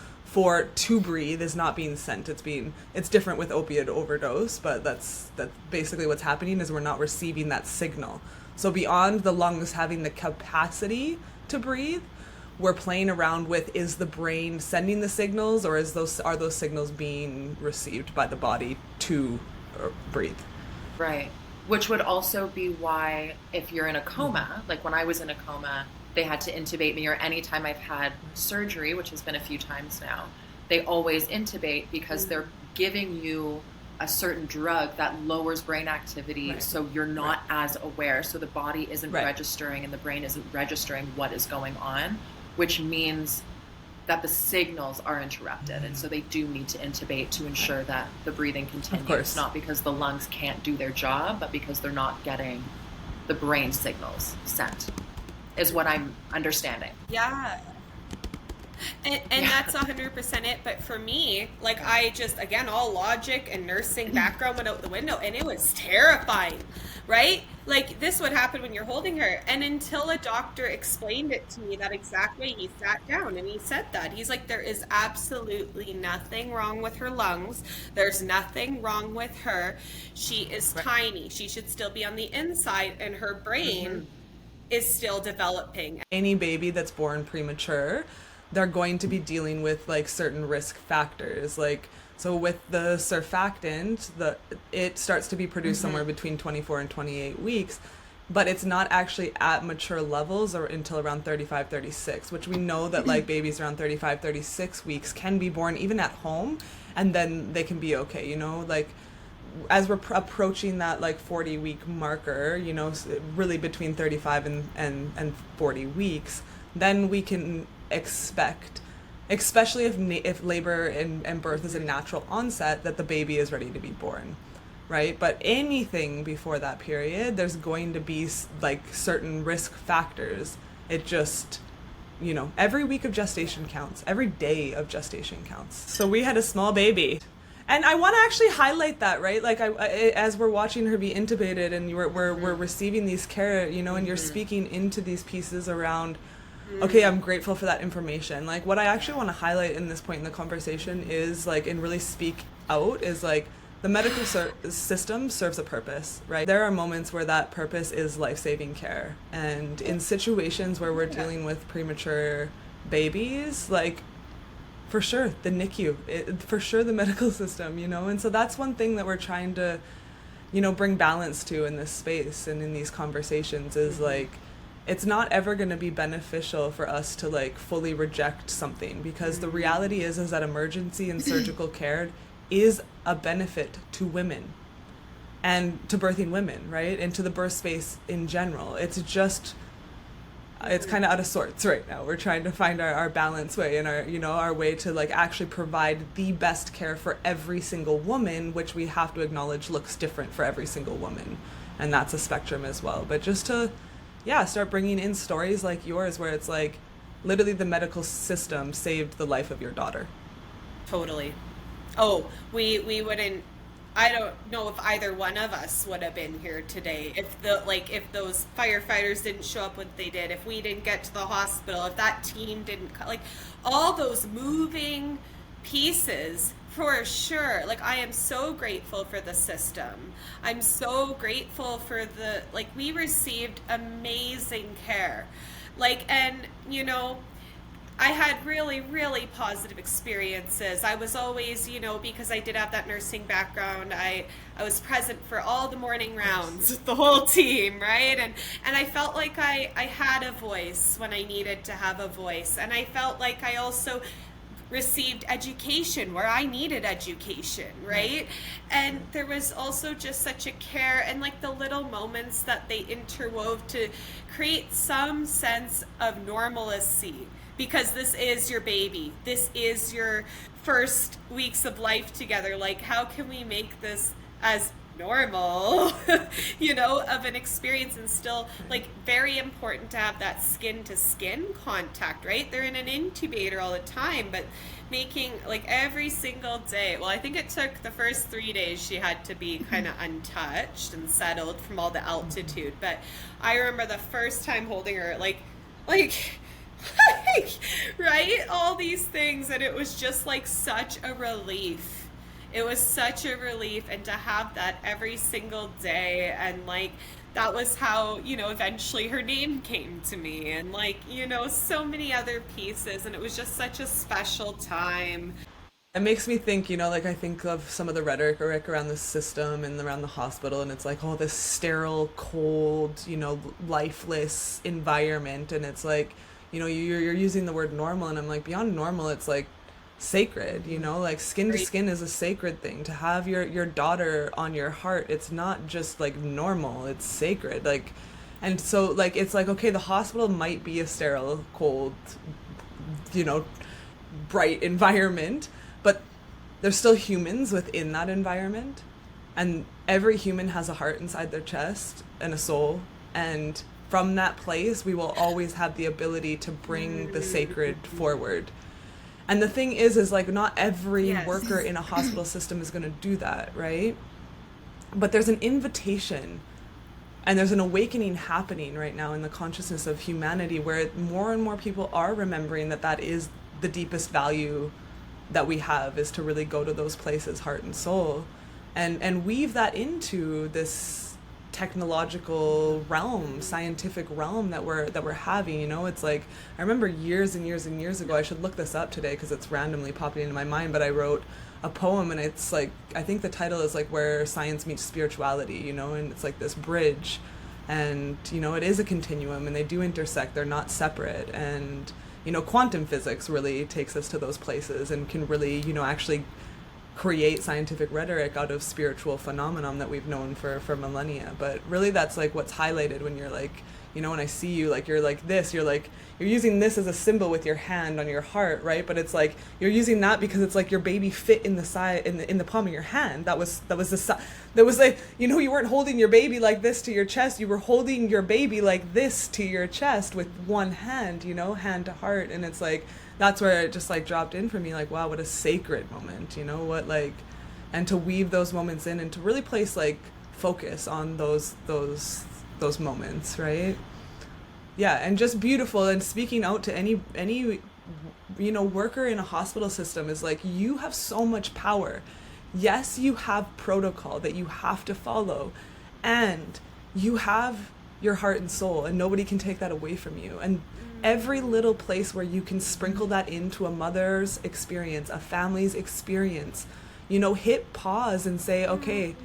to breathe is not being sent. It's different with opioid overdose, but that's basically what's happening, is we're not receiving that signal. So beyond the lungs having the capacity to breathe, we're playing around with, is the brain sending the signals, or are those signals being received by the body to breathe? Right. Which would also be why, if you're in a coma, like when I was in a coma, they had to intubate me, or anytime I've had surgery, which has been a few times now, they always intubate because they're giving you a certain drug that lowers brain activity, so you're not as aware, so the body isn't registering and the brain isn't registering what is going on, which means that the signals are interrupted, and so they do need to intubate to ensure that the breathing continues, not because the lungs can't do their job, but because they're not getting the brain signals sent, is what I'm understanding. Yeah. And that's 100% it. But for me, like, I just, again, all logic and nursing background went out the window, and it was terrifying, right? Like, this would happen when you're holding her. And until a doctor explained it to me that exact way, he sat down and he said that. He's like, there is absolutely nothing wrong with her lungs. There's nothing wrong with her. She is tiny. She should still be on the inside, and her brain is still developing. Any baby that's born premature, they're going to be dealing with like certain risk factors. Like, so with the surfactant, it starts to be produced somewhere between 24 and 28 weeks, but it's not actually at mature levels or until around 35, 36, which we know that like babies around 35, 36 weeks can be born even at home, and then they can be okay, you know, like as we're approaching that like 40-week marker, you know, really between 35 and 40 weeks, then we can expect, especially if labor and birth is a natural onset, that the baby is ready to be born. right? But anything before that period, there's going to be like certain risk factors. It just, you know, every week of gestation counts. Every day of gestation counts. So we had a small baby. And I want to actually highlight that, right? Like, as we're watching her be intubated and we're receiving these care, you know, and you're speaking into these pieces around, okay, I'm grateful for that information. Like, what I actually want to highlight in this point in the conversation is, like, and really speak out is, like, the medical system serves a purpose, right? There are moments where that purpose is life-saving care. And in situations where we're dealing with premature babies, like, for sure, the NICU, for sure the medical system, you know? And so that's one thing that we're trying to, you know, bring balance to in this space and in these conversations is, like, it's not ever going to be beneficial for us to, like, fully reject something, because the reality is that emergency and surgical care is a benefit to women and to birthing women, right? And to the birth space in general. It's just, it's kind of out of sorts right now. We're trying to find our balance way and our, you know, our way to, like, actually provide the best care for every single woman, which we have to acknowledge looks different for every single woman. And that's a spectrum as well. But just to, yeah, start bringing in stories like yours where it's like literally the medical system saved the life of your daughter. Totally. Oh, we wouldn't, I don't know if either one of us would have been here today if if those firefighters didn't show up when they did, if we didn't get to the hospital, if that team didn't, like, all those moving pieces, for sure. Like, I am so grateful for the system. I'm so grateful for the, like, we received amazing care. Like, and, you know, I had really, really positive experiences. I was always, you know, because I did have that nursing background, I was present for all the morning rounds with the whole team, right? And I felt like I had a voice when I needed to have a voice. And I felt like I also received education where I needed education, right? And there was also just such a care and, like, the little moments that they interwove to create some sense of normalcy. Because this is your baby. This is your first weeks of life together. Like, how can we make this as normal, you know, of an experience, and still, like, very important to have that skin to skin contact, right? They're in an incubator all the time, but making, like, every single day. Well, I think it took the first 3 days she had to be kind of untouched and settled from all the altitude. But I remember the first time holding her, like, right? All these things, and it was just, like, such a relief. It was such a relief, and to have that every single day, and, like, that was how, you know, eventually her name came to me, and, like, you know, so many other pieces, and it was just such a special time. It makes me think, you know, like, I think of some of the rhetoric around the system and around the hospital, and it's like, oh, this sterile, cold, you know, lifeless environment, and it's like, you know, you're using the word normal, and I'm like, beyond normal, it's like sacred, you know, like skin to skin is a sacred thing. To have your daughter on your heart, it's not just like normal, it's sacred. Like, and so, like, it's like, okay, the hospital might be a sterile, cold, you know, bright environment, but there's still humans within that environment, and every human has a heart inside their chest and a soul, and from that place, we will always have the ability to bring the sacred forward. And the thing is like, not every worker in a hospital system is going to do that, right? But there's an invitation, and there's an awakening happening right now in the consciousness of humanity, where more and more people are remembering that that is the deepest value that we have, is to really go to those places, heart and soul, and weave that into this technological realm, scientific realm that we're having. You know, it's like, I remember years and years and years ago, I should look this up today because it's randomly popping into my mind, but I wrote a poem, and it's like, I think the title is like Where Science Meets Spirituality, you know, and it's like this bridge, and, you know, it is a continuum, and they do intersect, they're not separate. And, you know, quantum physics really takes us to those places and can really, you know, actually create scientific rhetoric out of spiritual phenomenon that we've known for millennia. But really, that's like what's highlighted when you're like, you know, when I see you, like, you're like this, you're like, you're using this as a symbol with your hand on your heart, right? But it's like you're using that because it's like your baby fit in the side, in the palm of your hand. That was like, you know, you weren't holding your baby like this to your chest, you were holding your baby like this to your chest with one hand, you know, hand to heart. And it's like, that's where it just like dropped in for me, like, wow, what a sacred moment, you know, what, like, and to weave those moments in and to really place like focus on those moments, right? Yeah, and just beautiful. And speaking out to any you know, worker in a hospital system is like, you have so much power. Yes, you have protocol that you have to follow, and you have your heart and soul, and nobody can take that away from you. And every little place where you can sprinkle that into a mother's experience, a family's experience, you know, hit pause and say, okay,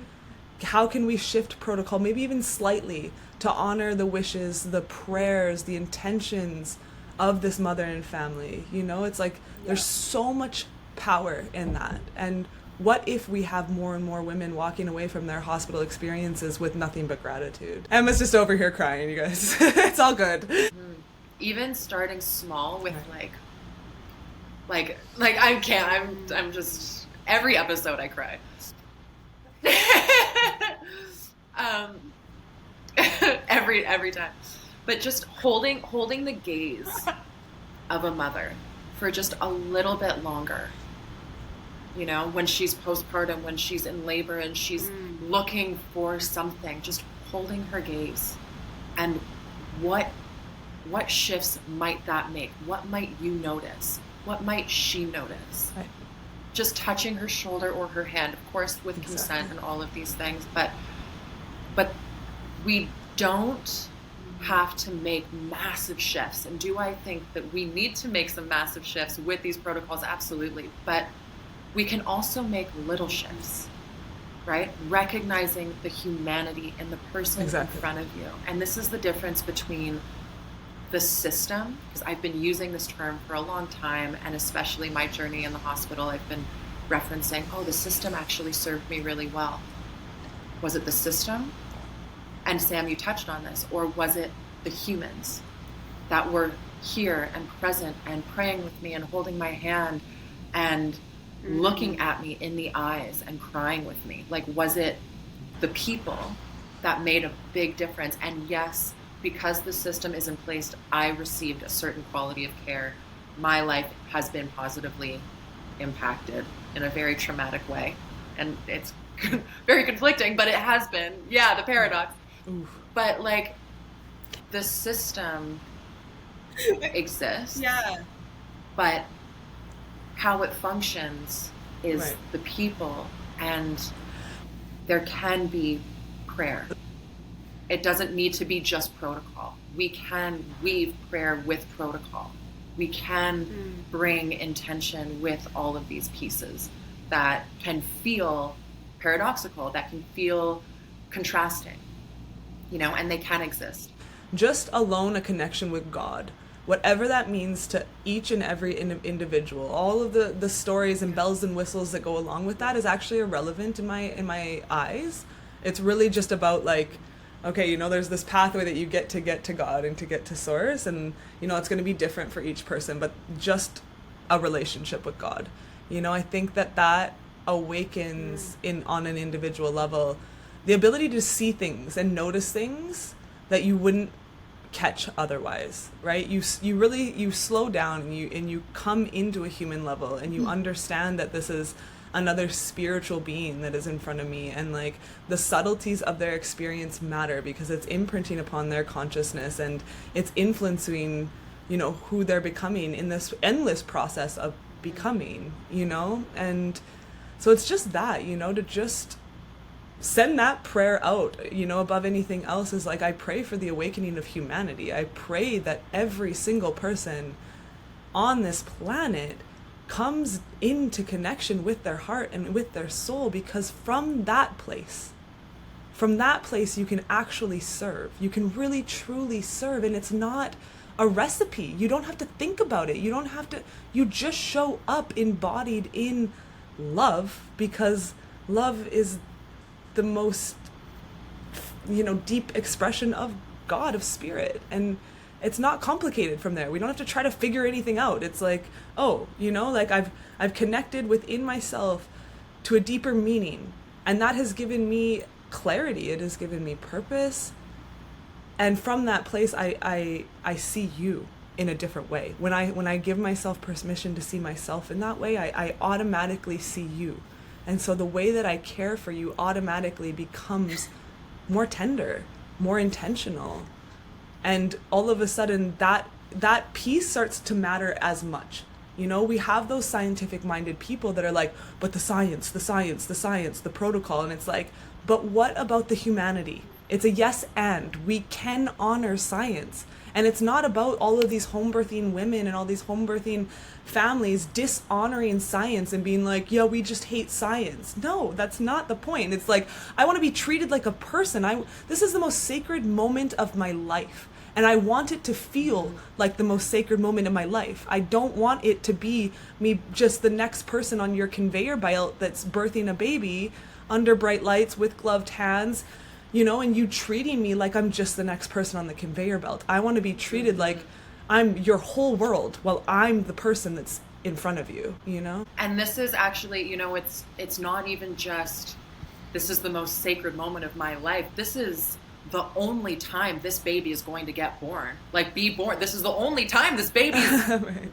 how can we shift protocol, maybe even slightly, to honor the wishes, the prayers, the intentions of this mother and family? You know, it's like, there's so much power in that. And what if we have more and more women walking away from their hospital experiences with nothing but gratitude? Emma's just over here crying, you guys. It's all good. Even starting small with like I can't, I'm just, every episode I cry. every time, but just holding the gaze of a mother for just a little bit longer, you know, when she's postpartum, when she's in labor and she's looking for something, just holding her gaze. And what shifts might that make? What might you notice? What might she notice? Right. Just touching her shoulder or her hand, of course, with consent and all of these things, but we don't have to make massive shifts. And do I think that we need to make some massive shifts with these protocols? Absolutely. But we can also make little shifts, right? Recognizing the humanity in the person in front of you. And this is the difference between the system, because I've been using this term for a long time, and especially my journey in the hospital, I've been referencing, oh, the system actually served me really well. Was it the system? And Sam, you touched on this. Or was it the humans that were here and present and praying with me and holding my hand and looking at me in the eyes and crying with me? Like, was it the people that made a big difference? And yes, because the system is in place, I received a certain quality of care. My life has been positively impacted in a very traumatic way. And it's very conflicting, but it has been. Yeah, the paradox. Oof. But like, the system exists. Yeah. But how it functions is the people, and there can be prayer. It doesn't need to be just protocol. We can weave prayer with protocol. We can bring intention with all of these pieces that can feel paradoxical, that can feel contrasting, you know, and they can exist. Just alone a connection with God, whatever that means to each and every individual, all of the stories and bells and whistles that go along with that is actually irrelevant in my eyes. It's really just about like, okay, you know, there's this pathway that you get to God and to get to source, and you know, it's going to be different for each person, but just a relationship with God. You know, I think that awakens on an individual level the ability to see things and notice things that you wouldn't catch otherwise, right? You slow down and you come into a human level, and you understand that this is another spiritual being that is in front of me, and like the subtleties of their experience matter because it's imprinting upon their consciousness and it's influencing, you know, who they're becoming in this endless process of becoming, you know? And so it's just that, you know, to just send that prayer out, you know, above anything else is like, I pray for the awakening of humanity. I pray that every single person on this planet comes into connection with their heart and with their soul, because from that place you can actually serve. You can really truly serve, and it's not a recipe. You don't have to think about it. You just show up embodied in love, because love is the most, you know, deep expression of God of spirit. And it's not complicated from there. We don't have to try to figure anything out. It's like, oh, you know, like I've connected within myself to a deeper meaning, and that has given me clarity. It has given me purpose. And from that place, I see you in a different way. When I give myself permission to see myself in that way, I automatically see you. And so the way that I care for you automatically becomes more tender, more intentional. And all of a sudden that piece starts to matter as much. You know, we have those scientific minded people that are like, but the science, the protocol. And it's like, but what about the humanity? It's a yes and. We can honor science. And it's not about all of these home birthing women and all these home birthing families dishonoring science and being like, yeah, we just hate science. No, that's not the point. It's like, I want to be treated like a person. This is the most sacred moment of my life. And I want it to feel like the most sacred moment in my life. I don't want it to be me just the next person on your conveyor belt that's birthing a baby under bright lights with gloved hands, you know, and you treating me like I'm just the next person on the conveyor belt. I want to be treated like I'm your whole world while I'm the person that's in front of you, you know? And this is actually, you know, it's not even just, this is the most sacred moment of my life. This is the only time this baby is going to get born. Like, be born. This is the only time this baby is Right.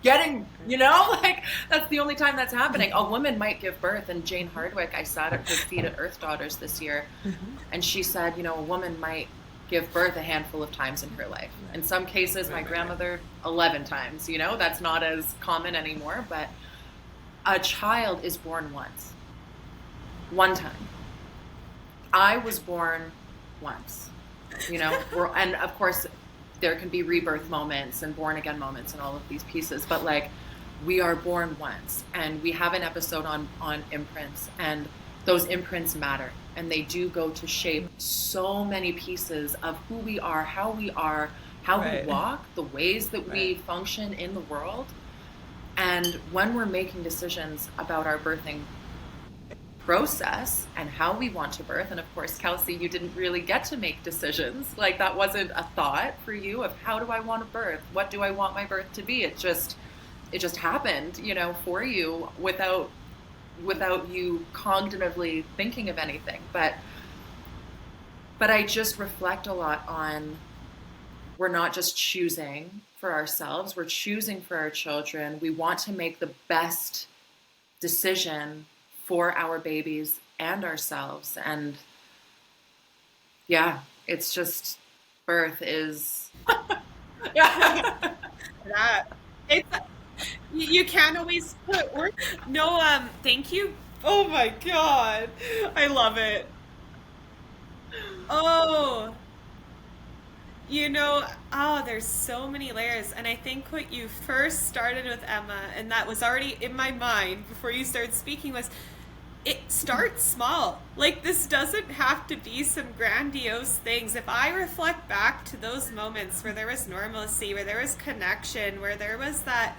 getting, you know, like, that's the only time that's happening. A woman might give birth, and Jane Hardwick, I sat at her feet at Earth Daughters this year, and she said, you know, a woman might give birth a handful of times in her life. In some cases, my grandmother, 11 times, you know, that's not as common anymore, but a child is born once. One time. I was born once, you know, and of course there can be rebirth moments and born again moments and all of these pieces, but like, we are born once. And we have an episode on imprints, and those imprints matter, and they do go to shape so many pieces of who we are, how we walk, the ways that we function in the world. And when we're making decisions about our birthing process and how we want to birth, and of course, Kelsey, you didn't really get to make decisions. Like, that wasn't a thought for you of, how do I want to birth? What do I want my birth to be? It just happened, you know, for you without you cognitively thinking of anything. But I just reflect a lot on, we're not just choosing for ourselves, we're choosing for our children. We want to make the best decision for our babies and ourselves. And yeah, it's just, birth is that it's, you can't always put work. No, thank you. Oh my God, I love it. Oh, you know, there's so many layers. And I think what you first started with, Emma, and that was already in my mind before you started speaking, was, it starts small. Like, this doesn't have to be some grandiose things. If I reflect back to those moments where there was normalcy, where there was connection, where there was that,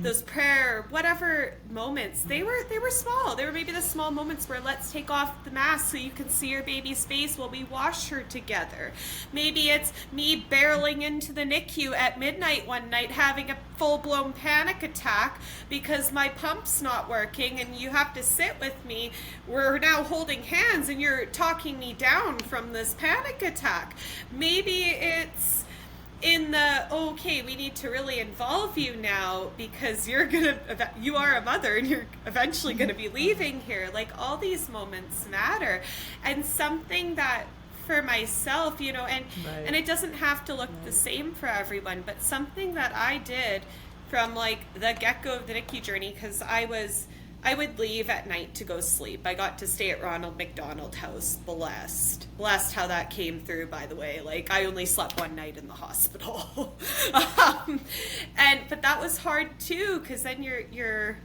those prayer, whatever moments, they were small. They were maybe the small moments where, let's take off the mask so you can see your baby's face while we wash her together. Maybe it's me barreling into the NICU at midnight one night having a full-blown panic attack because my pump's not working and you have to sit with me. We're now holding hands and you're talking me down from this panic attack. Maybe it's in the, okay, we need to really involve you now because you are a mother and you're eventually going to be leaving here. Like, all these moments matter. And something that, for myself, you know, and it doesn't have to look the same for everyone, but something that I did from like the get-go of the NICU journey, because I would leave at night to go sleep. I got to stay at Ronald McDonald House. Blessed how that came through, by the way. Like, I only slept one night in the hospital. But that was hard too, because then you're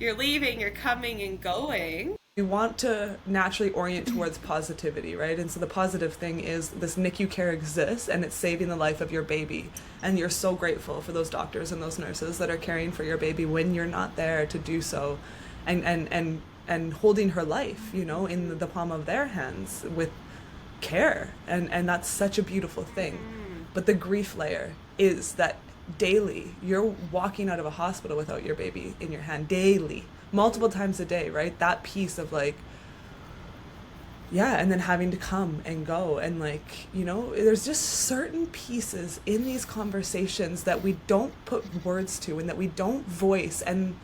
leaving, you're coming and going. We want to naturally orient towards positivity, right? And so the positive thing is this NICU care exists and it's saving the life of your baby. And you're so grateful for those doctors and those nurses that are caring for your baby when you're not there to do so, and holding her life, you know, in the palm of their hands with care, and that's such a beautiful thing. But the grief layer is that daily you're walking out of a hospital without your baby in your hand, daily, multiple times a day, right? That piece of like, yeah, and then having to come and go, and like, you know, there's just certain pieces in these conversations that we don't put words to and that we don't voice, and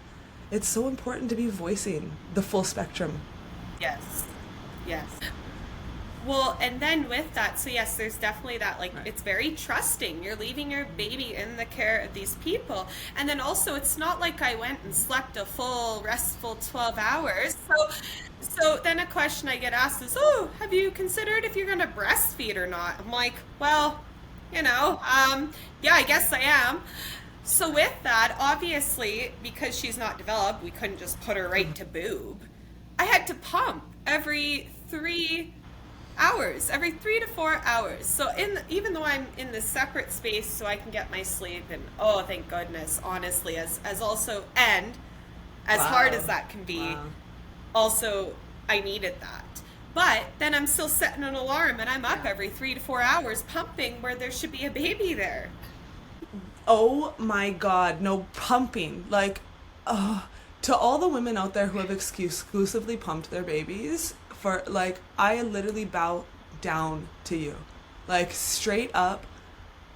it's so important to be voicing the full spectrum. Yes. Yes. Well, and then with that, so yes, there's definitely that, like, Right. it's very trusting. You're leaving your baby in the care of these people. And then also, it's not like I went and slept a full, restful 12 hours. So then a question I get asked is, oh, have you considered if you're going to breastfeed or not? I'm like, well, yeah, I guess I am. So with that, obviously, because she's not developed, we couldn't just put her right to boob. I had to pump every 3 hours, every 3 to 4 hours. So even though I'm in this separate space so I can get my sleep, and oh, thank goodness, honestly, as also, and as hard as that can be, Wow. also I needed that. But then I'm still setting an alarm, and I'm up every 3 to 4 hours pumping where there should be a baby there. Oh my God, no, pumping. Like, to all the women out there who have exclusively pumped their babies, for like, I literally bow down to you. Like, straight up,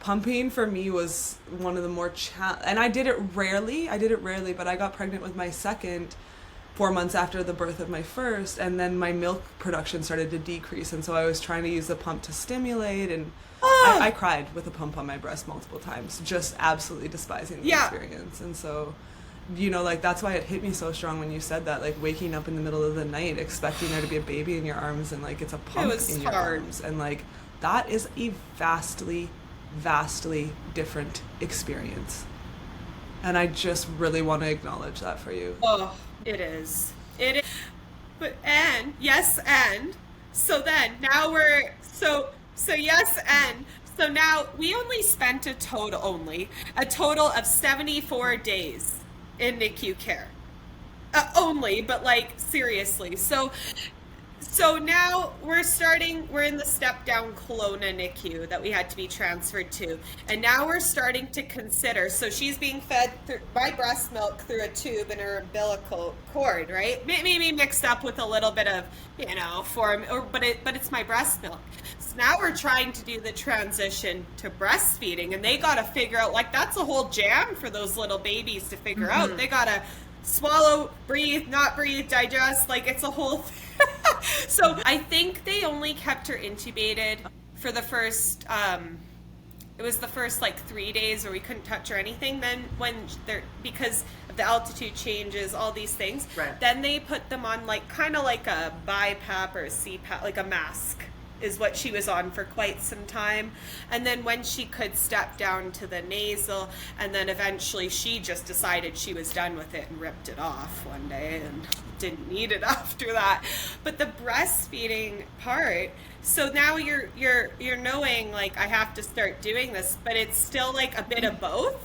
pumping for me was one of the more and I did it rarely, but I got pregnant with my second 4 months after the birth of my first, and then my milk production started to decrease, and so I was trying to use the pump to stimulate, and I cried with a pump on my breast multiple times, just absolutely despising the experience. And so, you know, like, that's why it hit me so strong when you said that, like, waking up in the middle of the night expecting there to be a baby in your arms, and like, it's a pump in your arms, and like, that is a vastly different experience, and I just really want to acknowledge that for you. Oh, it is. It is. But, and, yes, and, so then, now we're, so yes, and, so now we only spent a total of 74 days in NICU care. Only, but like, seriously. So now we're in the step down Kelowna NICU that we had to be transferred to. And now we're starting to consider, so she's being fed by breast milk through a tube in her umbilical cord, right? Maybe mixed up with a little bit of, but it's my breast milk. So now we're trying to do the transition to breastfeeding, and they got to figure out, like, that's a whole jam for those little babies to figure out. They got to swallow, breathe, not breathe, digest, like, it's a whole thing. So I think they only kept her intubated for the first, it was the first like 3 days where we couldn't touch her anything. Then because of the altitude changes, all these things, Right. Then they put them on like kind of like a BiPAP or a CPAP, like a mask is what she was on for quite some time. And then when she could step down to the nasal, and then eventually she just decided she was done with it and ripped it off one day and didn't need it after that. But the breastfeeding part, so now you're knowing, like, I have to start doing this, but it's still like a bit of both,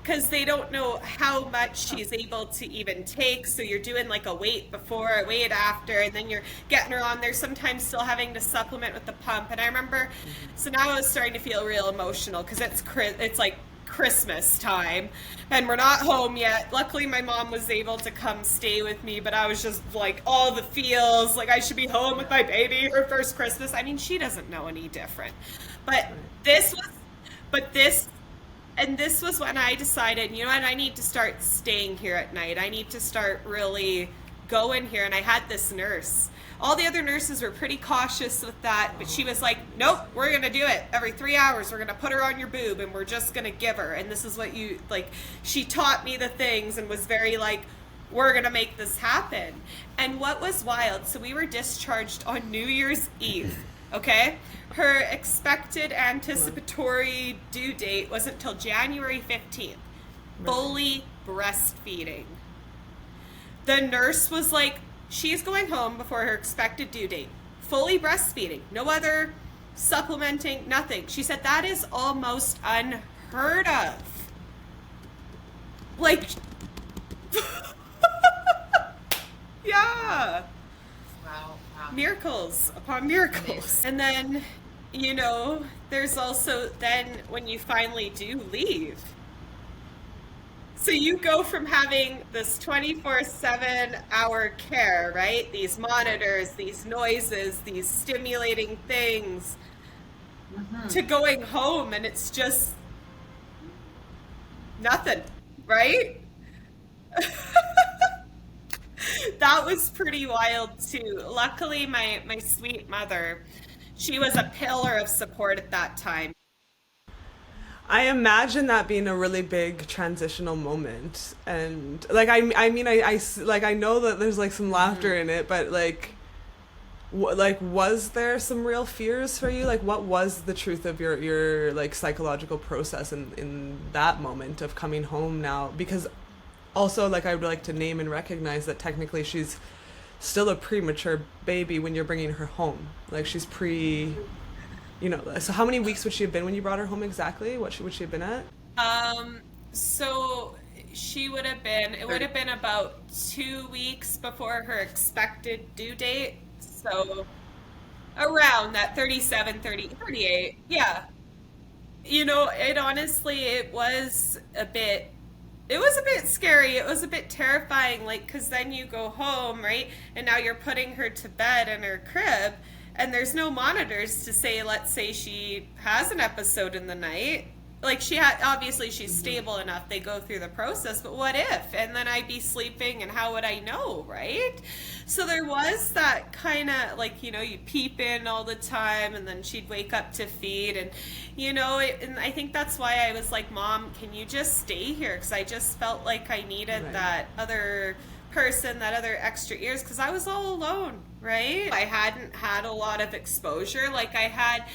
because they don't know how much she's able to even take. So you're doing like a wait before, a wait after, and then you're getting her on there, sometimes still having to supplement with the pump. And I remember, so now I was starting to feel real emotional, because it's like Christmas time and we're not home yet. Luckily my mom was able to come stay with me, but I was just like, all the feels, like I should be home with my baby, her first Christmas. I mean, she doesn't know any different. But this was when I decided, you know what, I need to start staying here at night. I need to start really going here. And I had this nurse. All the other nurses were pretty cautious with that, but she was like, nope, we're going to do it. Every 3 hours, we're going to put her on your boob, and we're just going to give her. And this is what she taught me the things and was very like, we're going to make this happen. And what was wild, so we were discharged on New Year's Eve, okay? Her expected anticipatory due date wasn't until January 15th. Fully breastfeeding. The nurse was like, she's going home before her expected due date. Fully breastfeeding. No other supplementing, nothing. She said that is almost unheard of. Like, Wow. yeah. miracles upon miracles. And then, there's also then when you finally do leave. So you go from having this 24/7 hour care, right? These monitors, these noises, these stimulating things, to going home and it's just nothing, right? That was pretty wild too. Luckily, my sweet mother, she was a pillar of support at that time. I imagine that being a really big transitional moment, and like I know that there's like some laughter in it, but like was there some real fears for you? Like, what was the truth of your like psychological process in that moment of coming home now? Because also, like, I would like to name and recognize that technically she's still a premature baby when you're bringing her home. Like, she's so how many weeks would she have been when you brought her home exactly? What would she have been at? So she would have been, it would have been about 2 weeks before her expected due date. So around that 38. Yeah. It honestly, it was a bit scary. It was a bit terrifying, like, because then you go home, right? And now you're putting her to bed in her crib, and there's no monitors to say, let's say she has an episode in the night. Like, obviously she's stable enough, they go through the process, but what if? And then I'd be sleeping, and how would I know, right? So there was that kind of, like, you peep in all the time, and then she'd wake up to feed, and, and I think that's why I was like, Mom, can you just stay here? Because I just felt like I needed that other person, that other extra ears, because I was all alone, right? I hadn't had a lot of exposure. Like, I had,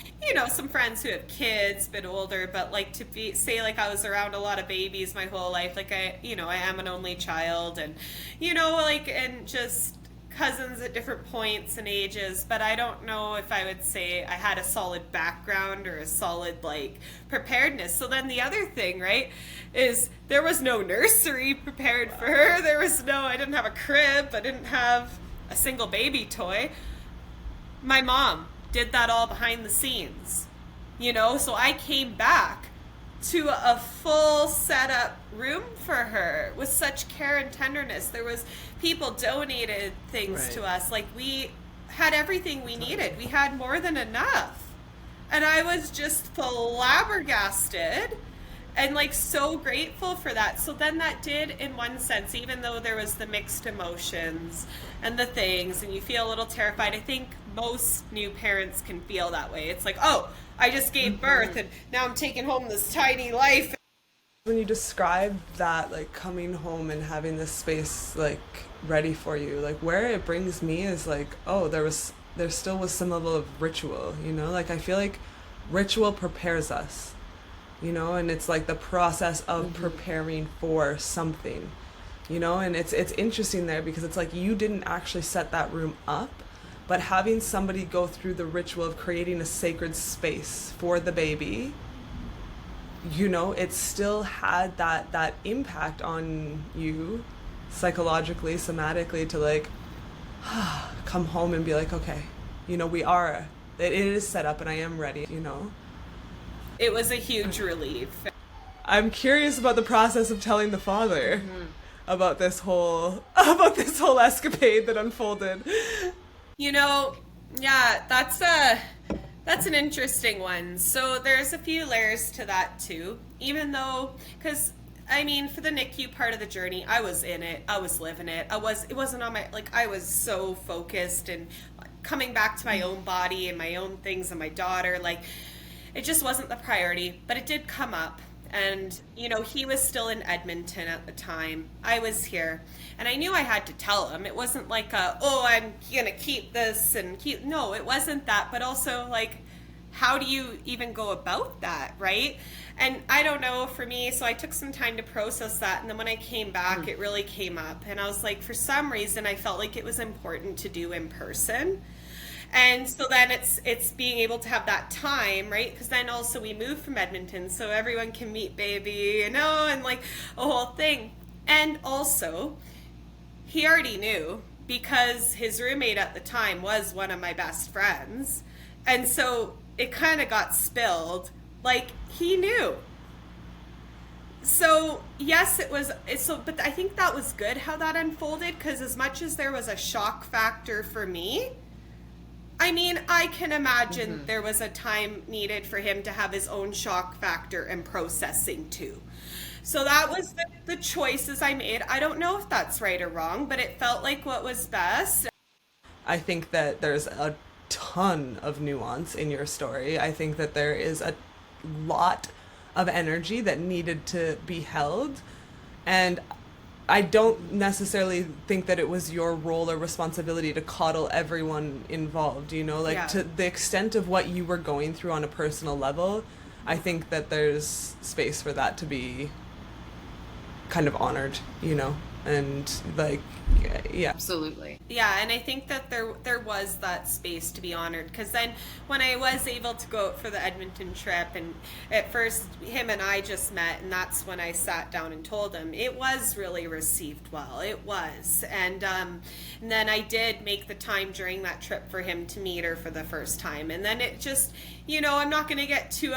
some friends who have kids, a bit older, but like say like I was around a lot of babies my whole life. Like I am an only child, and and just cousins at different points and ages, but I don't know if I would say I had a solid background or a solid like preparedness. So then the other thing, right, is there was no nursery prepared for her. I didn't have a crib. I didn't have a single baby toy. My mom did that all behind the scenes, so I came back to a full setup room for her with such care and tenderness. There was people donated things to us. Like, we had everything we needed. We had more than enough. And I was just flabbergasted and like so grateful for that. So then that did, in one sense, even though there was the mixed emotions and the things, and you feel a little terrified, I think most new parents can feel that way. It's like, oh, I just gave birth and now I'm taking home this tiny life. When you describe that, like, coming home and having this space like ready for you, like, where it brings me is like, oh, there still was some level of ritual, like I feel like ritual prepares us, and it's like the process of preparing for something, and it's interesting there because it's like you didn't actually set that room up, but having somebody go through the ritual of creating a sacred space for the baby, it still had that impact on you psychologically, somatically, to like come home and be like, okay, it is set up and I am ready, It was a huge relief. I'm curious about the process of telling the father about this whole escapade that unfolded. Yeah, that's an interesting one. So there's a few layers to that too, even though, because I mean, for the NICU part of the journey, I was in it, I was living it. It wasn't on my, like, I was so focused and coming back to my own body and my own things and my daughter, like, it just wasn't the priority, but it did come up. And, he was still in Edmonton at the time. I was here. And I knew I had to tell him. It wasn't like I'm going to keep this and keep... No, it wasn't that. But also, like, how do you even go about that, right? And I don't know, for me, so I took some time to process that. And then when I came back, it really came up. And I was like, for some reason, I felt like it was important to do in person. And so then it's being able to have that time, right? Because then also we moved from Edmonton, so everyone can meet baby, and like a whole thing. And also, he already knew because his roommate at the time was one of my best friends. And so it kind of got spilled. Like, he knew. So yes, but I think that was good how that unfolded, because as much as there was a shock factor for me, I mean, I can imagine there was a time needed for him to have his own shock factor and processing too. So that was the choices I made. I don't know if that's right or wrong, but it felt like what was best. I think that there's a ton of nuance in your story. I think that there is a lot of energy that needed to be held. And I don't necessarily think that it was your role or responsibility to coddle everyone involved, you know, like Yeah. to the extent of what you were going through on a personal level. I think that there's space for that to be kind of honored, you know, and like, yeah. Absolutely. Yeah, and I think that there was that space to be honored, because then when I was able to go out for the Edmonton trip, and at first him and I just met, and that's when I sat down and told him, it was really received well. It was. And then I did make the time during that trip for him to meet her for the first time. And then it just, you know, I'm not going to get too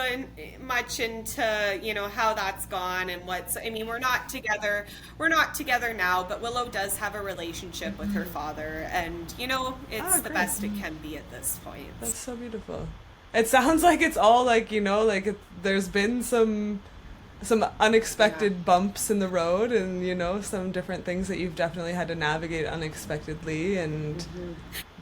much into, you know, how that's gone and I mean, we're not together now, but Willow does have a relationship with her father, and, you know, it's the great. best it can be at this point. That's so beautiful. It sounds like it's all like, you know, like there's been some unexpected bumps in the road, and, you know, some different things that you've definitely had to navigate unexpectedly, and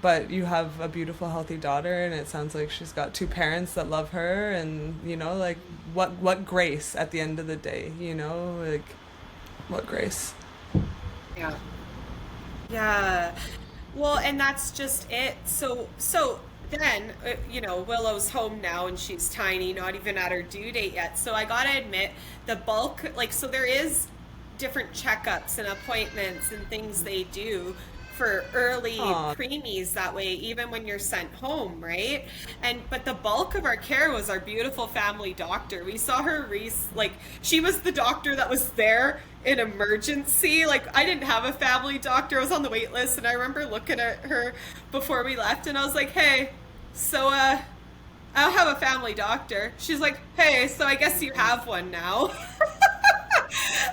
but you have a beautiful, healthy daughter, and it sounds like she's got two parents that love her, and, you know, like what grace at the end of the day, you know, like what grace. Yeah. Yeah. Well, and that's just it. So then, you know, Willow's home now, and she's tiny, not even at her due date yet. So I gotta admit, the bulk, like, so there is different checkups and appointments and things they do for early preemies, that way, even when you're sent home, right? But the bulk of our care was our beautiful family doctor. We saw her, like, she was the doctor that was there in emergency. Like, I didn't have a family doctor. I was on the wait list, and I remember looking at her before we left, and I was like, hey, so I don't have a family doctor. She's like, hey, so I guess you have one now.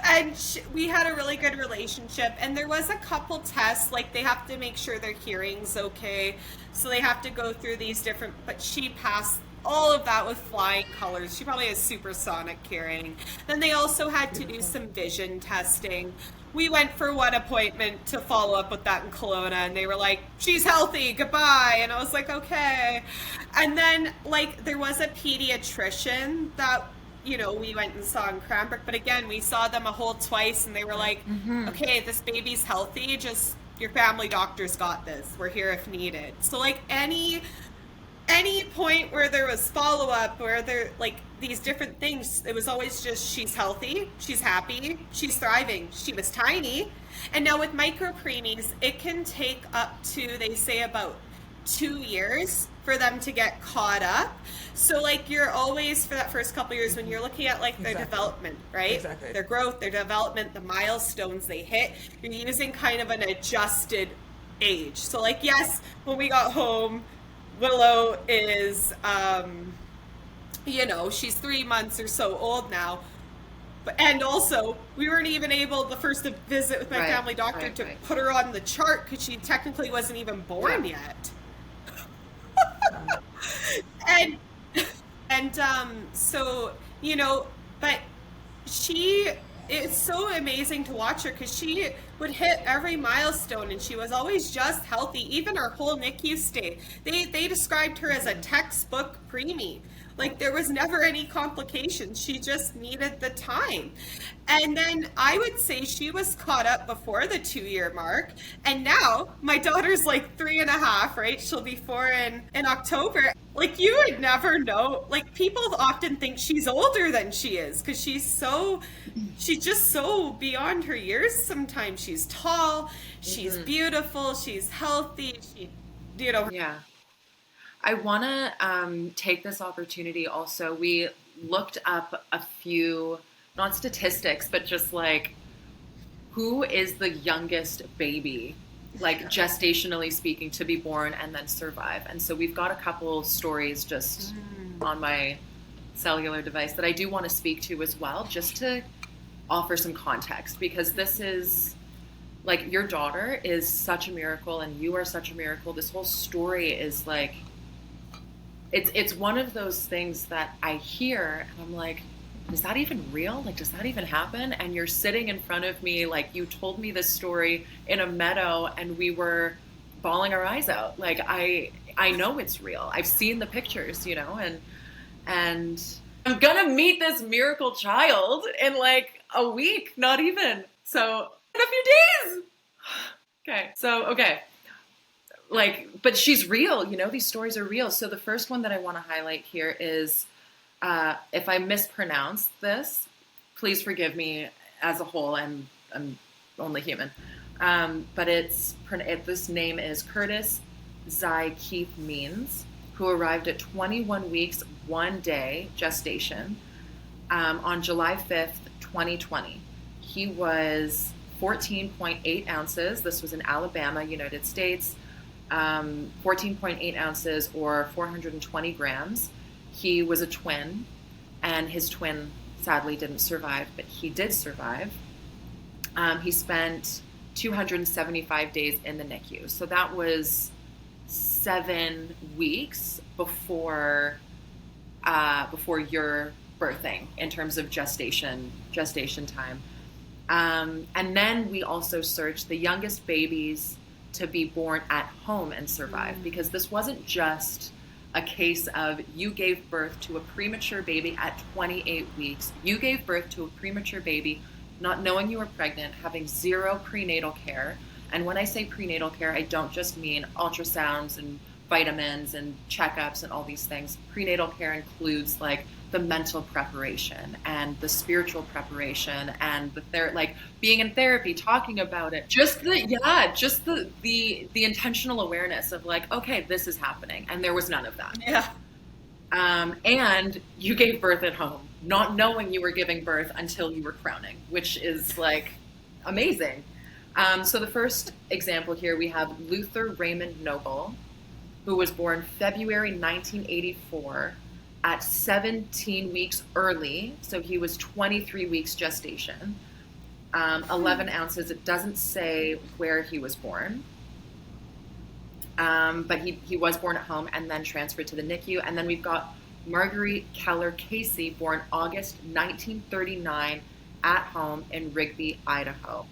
And we had a really good relationship, and there was a couple tests, like they have to make sure their hearing's okay, so they have to go through these different, but she passed all of that with flying colors. She probably has supersonic hearing. Then they also had to do some vision testing. We went for one appointment to follow up with that in Kelowna, and they were like, she's healthy, goodbye. And I was like, okay. And then, like, there was a pediatrician that, you know, we went and saw in Cranbrook, but again, we saw them a whole twice, and they were like, okay, this baby's healthy, just your family doctor's got this. We're here if needed. So, like, any point where there was follow-up, where there, like, these different things, it was always just, she's healthy, she's happy, she's thriving, she was tiny. And now with micro preemies, it can take up to, they say, about 2 years for them to get caught up. So, like, you're always, for that first couple years, when you're looking at, like, their development, right? Exactly. Their growth, their development, the milestones they hit, you're using kind of an adjusted age. So, like, yes, when we got home, Willow is, you know, she's 3 months or so old now. And also, we weren't even able, the first visit with my family doctor, to put her on the chart, because she technically wasn't even born yet. So, you know, but it's so amazing to watch her, because she would hit every milestone, and she was always just healthy. Even her whole NICU stay, they described her as a textbook preemie. Like, there was never any complications. She just needed the time. And then I would say she was caught up before the 2-year mark. And now my daughter's like 3.5, right? She'll be 4 in October. Like, you would never know. Like, people often think she's older than she is, because she's just so beyond her years. Sometimes she's tall, she's beautiful, she's healthy, you know. Yeah. I want to take this opportunity also. We looked up a few, not statistics, but just like, who is the youngest baby like gestationally speaking, to be born and then survive. And so we've got a couple stories just on my cellular device that I do want to speak to as well, just to offer some context, because this is like, your daughter is such a miracle and you are such a miracle. This whole story is like, it's one of those things that I hear and I'm like, is that even real? Like, does that even happen? And you're sitting in front of me, like, you told me this story in a meadow and we were bawling our eyes out. Like, I know it's real. I've seen the pictures, you know, and I'm gonna meet this miracle child in like a week, not even. So, in a few days. Okay. Like, but she's real, you know, these stories are real. So the first one that I want to highlight here is, if I mispronounce this, please forgive me. As a whole, I'm only human. But this name is Curtis Zai Keith Means, who arrived at 21 weeks, 1 day gestation on July 5th, 2020. He was 14.8 ounces. This was in Alabama, United States. 14.8 ounces or 420 grams. He was a twin, and his twin sadly didn't survive, but he did survive. He spent 275 days in the NICU. So that was 7 weeks before your birthing in terms of gestation time. And then we also searched the youngest babies to be born at home and survive, because this wasn't just a case of you gave birth to a premature baby at 28 weeks. You gave birth to a premature baby not knowing you were pregnant, having zero prenatal care. And when I say prenatal care, I don't just mean ultrasounds and vitamins and checkups and all these things. Prenatal care includes like the mental preparation and the spiritual preparation and like being in therapy, talking about it. Just the intentional awareness of like, okay, this is happening. And there was none of that. Yeah. And you gave birth at home, not knowing you were giving birth until you were crowning, which is like amazing. So the first example here, we have Luther Raymond Noble, who was born February 1984 at 17 weeks early. So he was 23 weeks gestation, 11 ounces. It doesn't say where he was born. But he was born at home and then transferred to the NICU. And then we've got Marguerite Keller Casey, born August 1939 at home in Rigby, Idaho.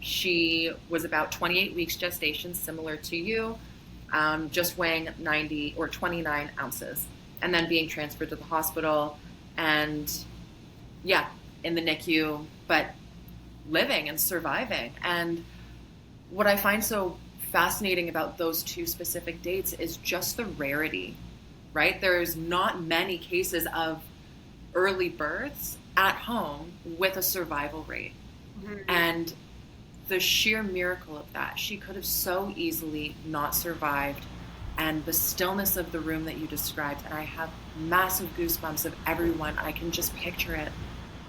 She was about 28 weeks gestation, similar to you, just weighing 90 or 29 ounces, and then being transferred to the hospital and in the NICU, but living and surviving. And what I find so fascinating about those two specific dates is just the rarity, right? There's not many cases of early births at home with a survival rate. Mm-hmm. And the sheer miracle of that, she could have so easily not survived. And the stillness of the room that you described, and I have massive goosebumps of everyone. I can just picture it.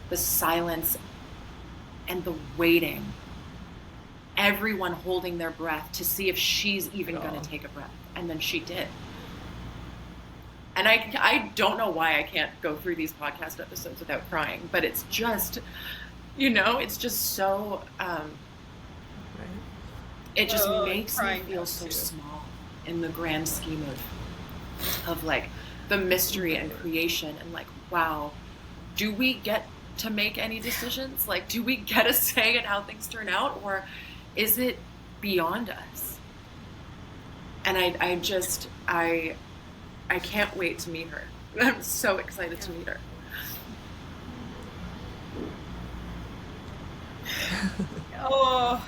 The silence and the waiting. Everyone holding their breath to see if she's even going to take a breath. And then she did. And I don't know why I can't go through these podcast episodes without crying, but it's just, it's just so, it just makes me feel so small in the grand scheme of like the mystery and creation, and like, wow, do we get to make any decisions? Like, do we get a say in how things turn out, or is it beyond us? And I can't wait to meet her. I'm so excited to meet her. Oh,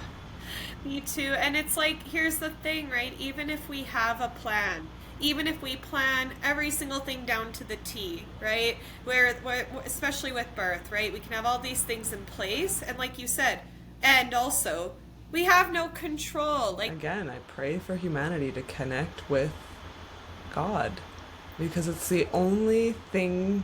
me too. And it's like, here's the thing, right? Even if we have a plan, even if we plan every single thing down to the T, right? Where especially with birth, right? We can have all these things in place. And like you said, and also, we have no control. Like, again, I pray for humanity to connect with God, because it's the only thing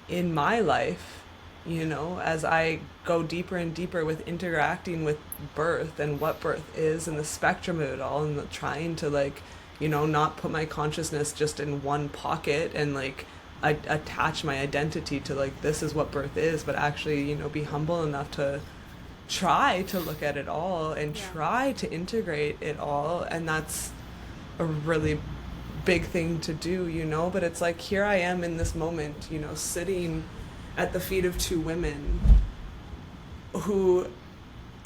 in my life you know, as I go deeper and deeper with interacting with birth and what birth is and the spectrum of it all, and trying to like, you know, not put my consciousness just in one pocket and like I attach my identity to like this is what birth is, but actually, you know, be humble enough to try to look at it all and try to integrate it all. And that's a really big thing to do, you know. But it's like, here I am in this moment, you know, sitting at the feet of two women who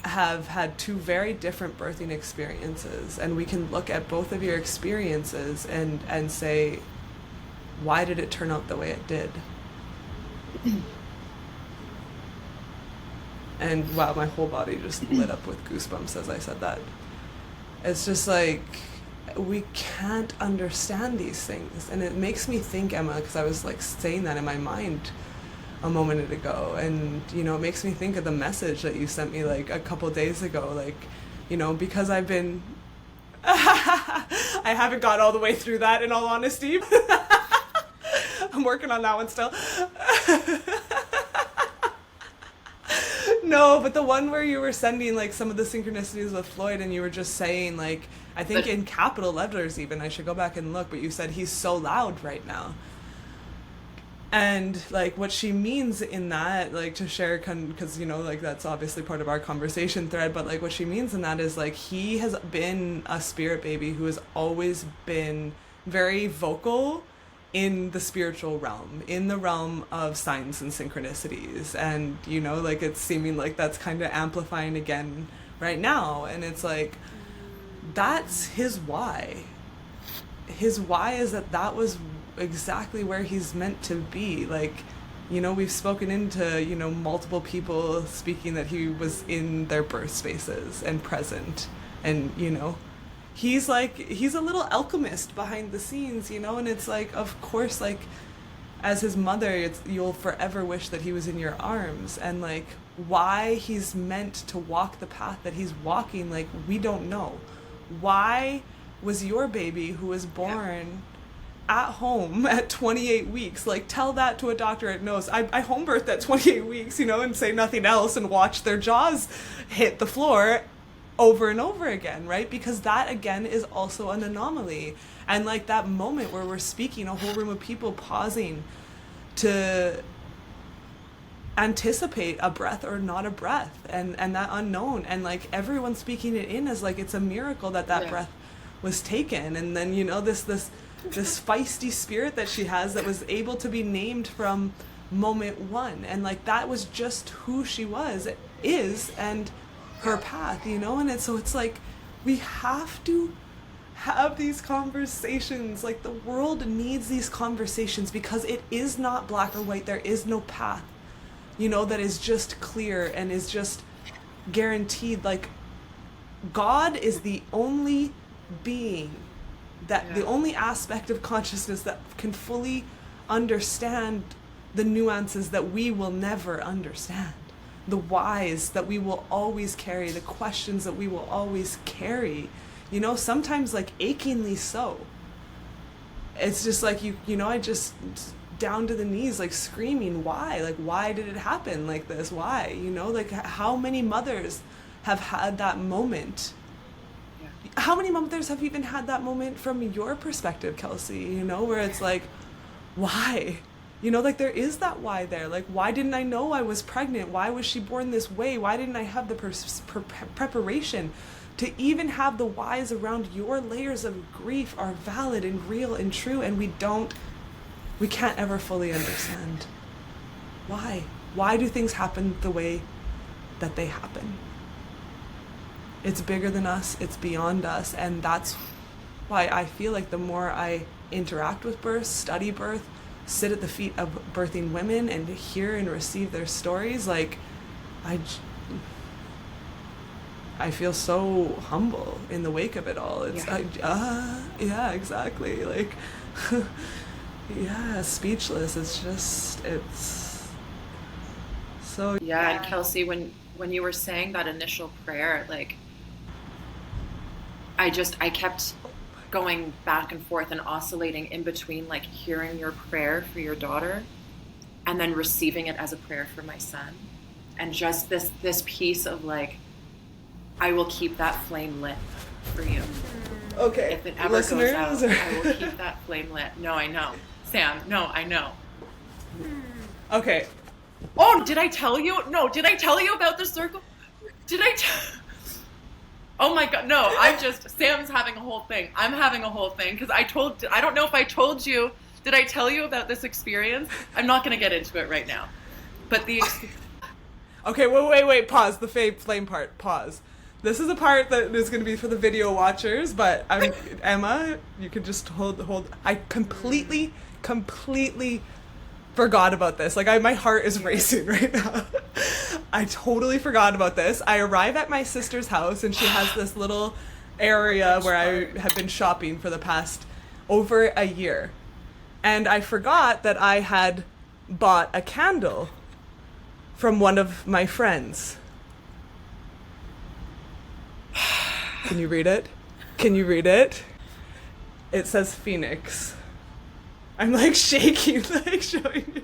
have had two very different birthing experiences, and we can look at both of your experiences and say, why did it turn out the way it did? And wow, my whole body just lit up with goosebumps as I said that. It's just like, we can't understand these things. And it makes me think, Emma, because I was like saying that in my mind a moment ago, and you know, it makes me think of the message that you sent me like a couple days ago, like, you know, because I've been I haven't got all the way through that, in all honesty. I'm working on that one still. No, but the one where you were sending like some of the synchronicities with Floyd, and you were just saying like, I think in capital letters even, I should go back and look, but you said he's so loud right now. And like what she means in that, like to share, because you know, like that's obviously part of our conversation thread, but like what she means in that is like, he has been a spirit baby who has always been very vocal in the spiritual realm, in the realm of signs and synchronicities. And you know, like it's seeming like that's kind of amplifying again right now. And it's like, that's his why. His why is that was exactly where he's meant to be. Like, you know, we've spoken into, you know, multiple people speaking that he was in their birth spaces and present. And, you know, he's a little alchemist behind the scenes, you know. And it's like, of course, like as his mother, you'll forever wish that he was in your arms. And like, why he's meant to walk the path that he's walking, like, we don't know. Why was your baby, who was born at home at 28 weeks, like, tell that to a doctor at nose. I home birthed at 28 weeks, you know, and say nothing else and watch their jaws hit the floor over and over again, right? Because that again is also an anomaly. And like that moment where we're speaking, a whole room of people pausing to anticipate a breath or not a breath, and that unknown, and like everyone speaking it in as like it's a miracle that breath was taken. And then, you know, this feisty spirit that she has that was able to be named from moment one, and like that was just who she is and her path, you know. And it's like, we have to have these conversations. Like, the world needs these conversations, because it is not black or white. There is no path, you know, that is just clear and is just guaranteed. Like, God is the only being the only aspect of consciousness that can fully understand the nuances that we will never understand, the whys that we will always carry, the questions that we will always carry, you know, sometimes like achingly so. It's just like, you know, I just down to the knees, like screaming, why? Like, why did it happen like this? Why? You know, like, how many mothers have had that moment? How many mothers have even had that moment from your perspective, Kelsey, you know, where it's like, why? You know, like, there is that why there. Like, why didn't I know I was pregnant? Why was she born this way? Why didn't I have the preparation to even have the whys around your layers of grief are valid and real and true, and we can't ever fully understand. Why? Why do things happen the way that they happen? It's bigger than us, it's beyond us, and that's why I feel like the more I interact with birth, study birth, sit at the feet of birthing women and hear and receive their stories, like, I feel so humble in the wake of it all. It's yeah, exactly. Like, yeah, speechless. It's so. Yeah, and Kelsey, when you were saying that initial prayer, like, I kept going back and forth and oscillating in between, like, hearing your prayer for your daughter and then receiving it as a prayer for my son. And just this piece of like, I will keep that flame lit for you. Okay. If it ever goes out, I will keep that flame lit. No, I know. Sam, no, I know. Okay. Oh, did I tell you? No, did I tell you about the circle? Oh my God, no, Sam's having a whole thing. I'm having a whole thing because I don't know if I told you. Did I tell you about this experience? I'm not going to get into it right now. But Okay, wait, pause. The flame part, pause. This is a part that is going to be for the video watchers, but Emma, you can just hold. I completely forgot about this. Like, my heart is racing right now. I totally forgot about this. I arrive at my sister's house, and she has this little area where I have been shopping for the past over a year. And I forgot that I had bought a candle from one of my friends. Can you read it? It says Phoenix. I'm like shaking, like showing you.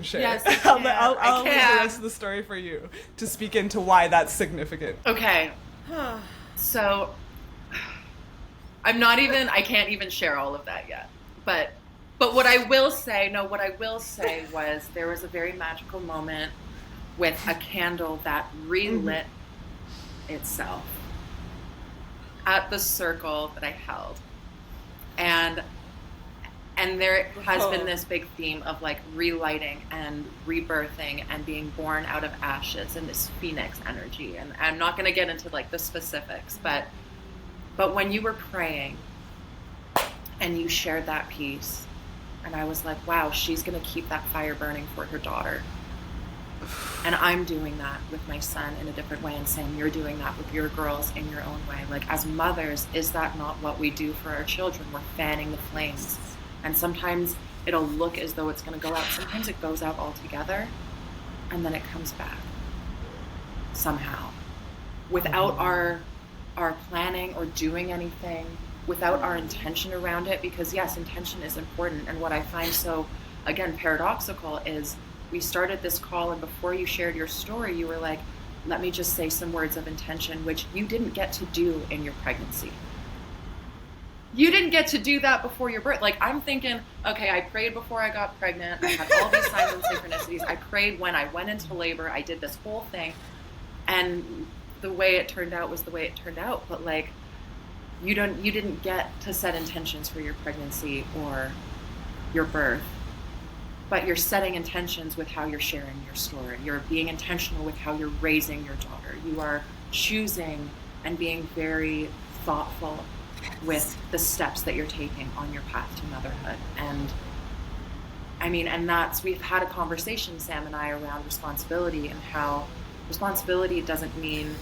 Share. Yes, I'll leave the rest of the story for you to speak into why that's significant. Okay. So I can't even share all of that yet. But what I will say was there was a very magical moment with a candle that relit itself at the circle that I held. And there has been this big theme of like relighting and rebirthing and being born out of ashes and this phoenix energy. And I'm not going to get into like the specifics, but when you were praying and you shared that piece, and I was like, wow, she's going to keep that fire burning for her daughter. And I'm doing that with my son in a different way, and saying you're doing that with your girls in your own way. Like, as mothers, is that not what we do for our children? We're fanning the flames. And sometimes it'll look as though it's going to go out. Sometimes it goes out altogether, and then it comes back somehow. Without our planning or doing anything, without our intention around it, because yes, intention is important. And what I find so, again, paradoxical is we started this call, and before you shared your story, you were like, let me just say some words of intention, which you didn't get to do in your pregnancy. You didn't get to do that before your birth. Like, I'm thinking, okay, I prayed before I got pregnant. I had all these signs and synchronicities. I prayed when I went into labor. I did this whole thing. And the way it turned out was the way it turned out. But like, you didn't get to set intentions for your pregnancy or your birth. But you're setting intentions with how you're sharing your story. You're being intentional with how you're raising your daughter. You are choosing and being very thoughtful with the steps that you're taking on your path to motherhood. And I mean, and we've had a conversation, Sam and I, around responsibility, and how responsibility doesn't mean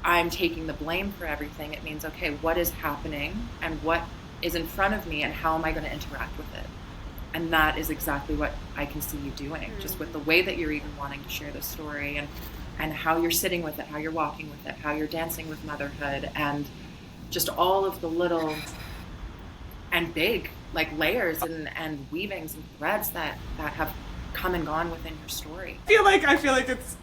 I'm taking the blame for everything. It means, okay, what is happening and what is in front of me, and how am I going to interact with it? And that is exactly what I can see you doing, just with the way that you're even wanting to share the story, and how you're sitting with it, how you're walking with it, how you're dancing with motherhood, and just all of the little and big like layers and weavings and threads that have come and gone within your story. I feel like it's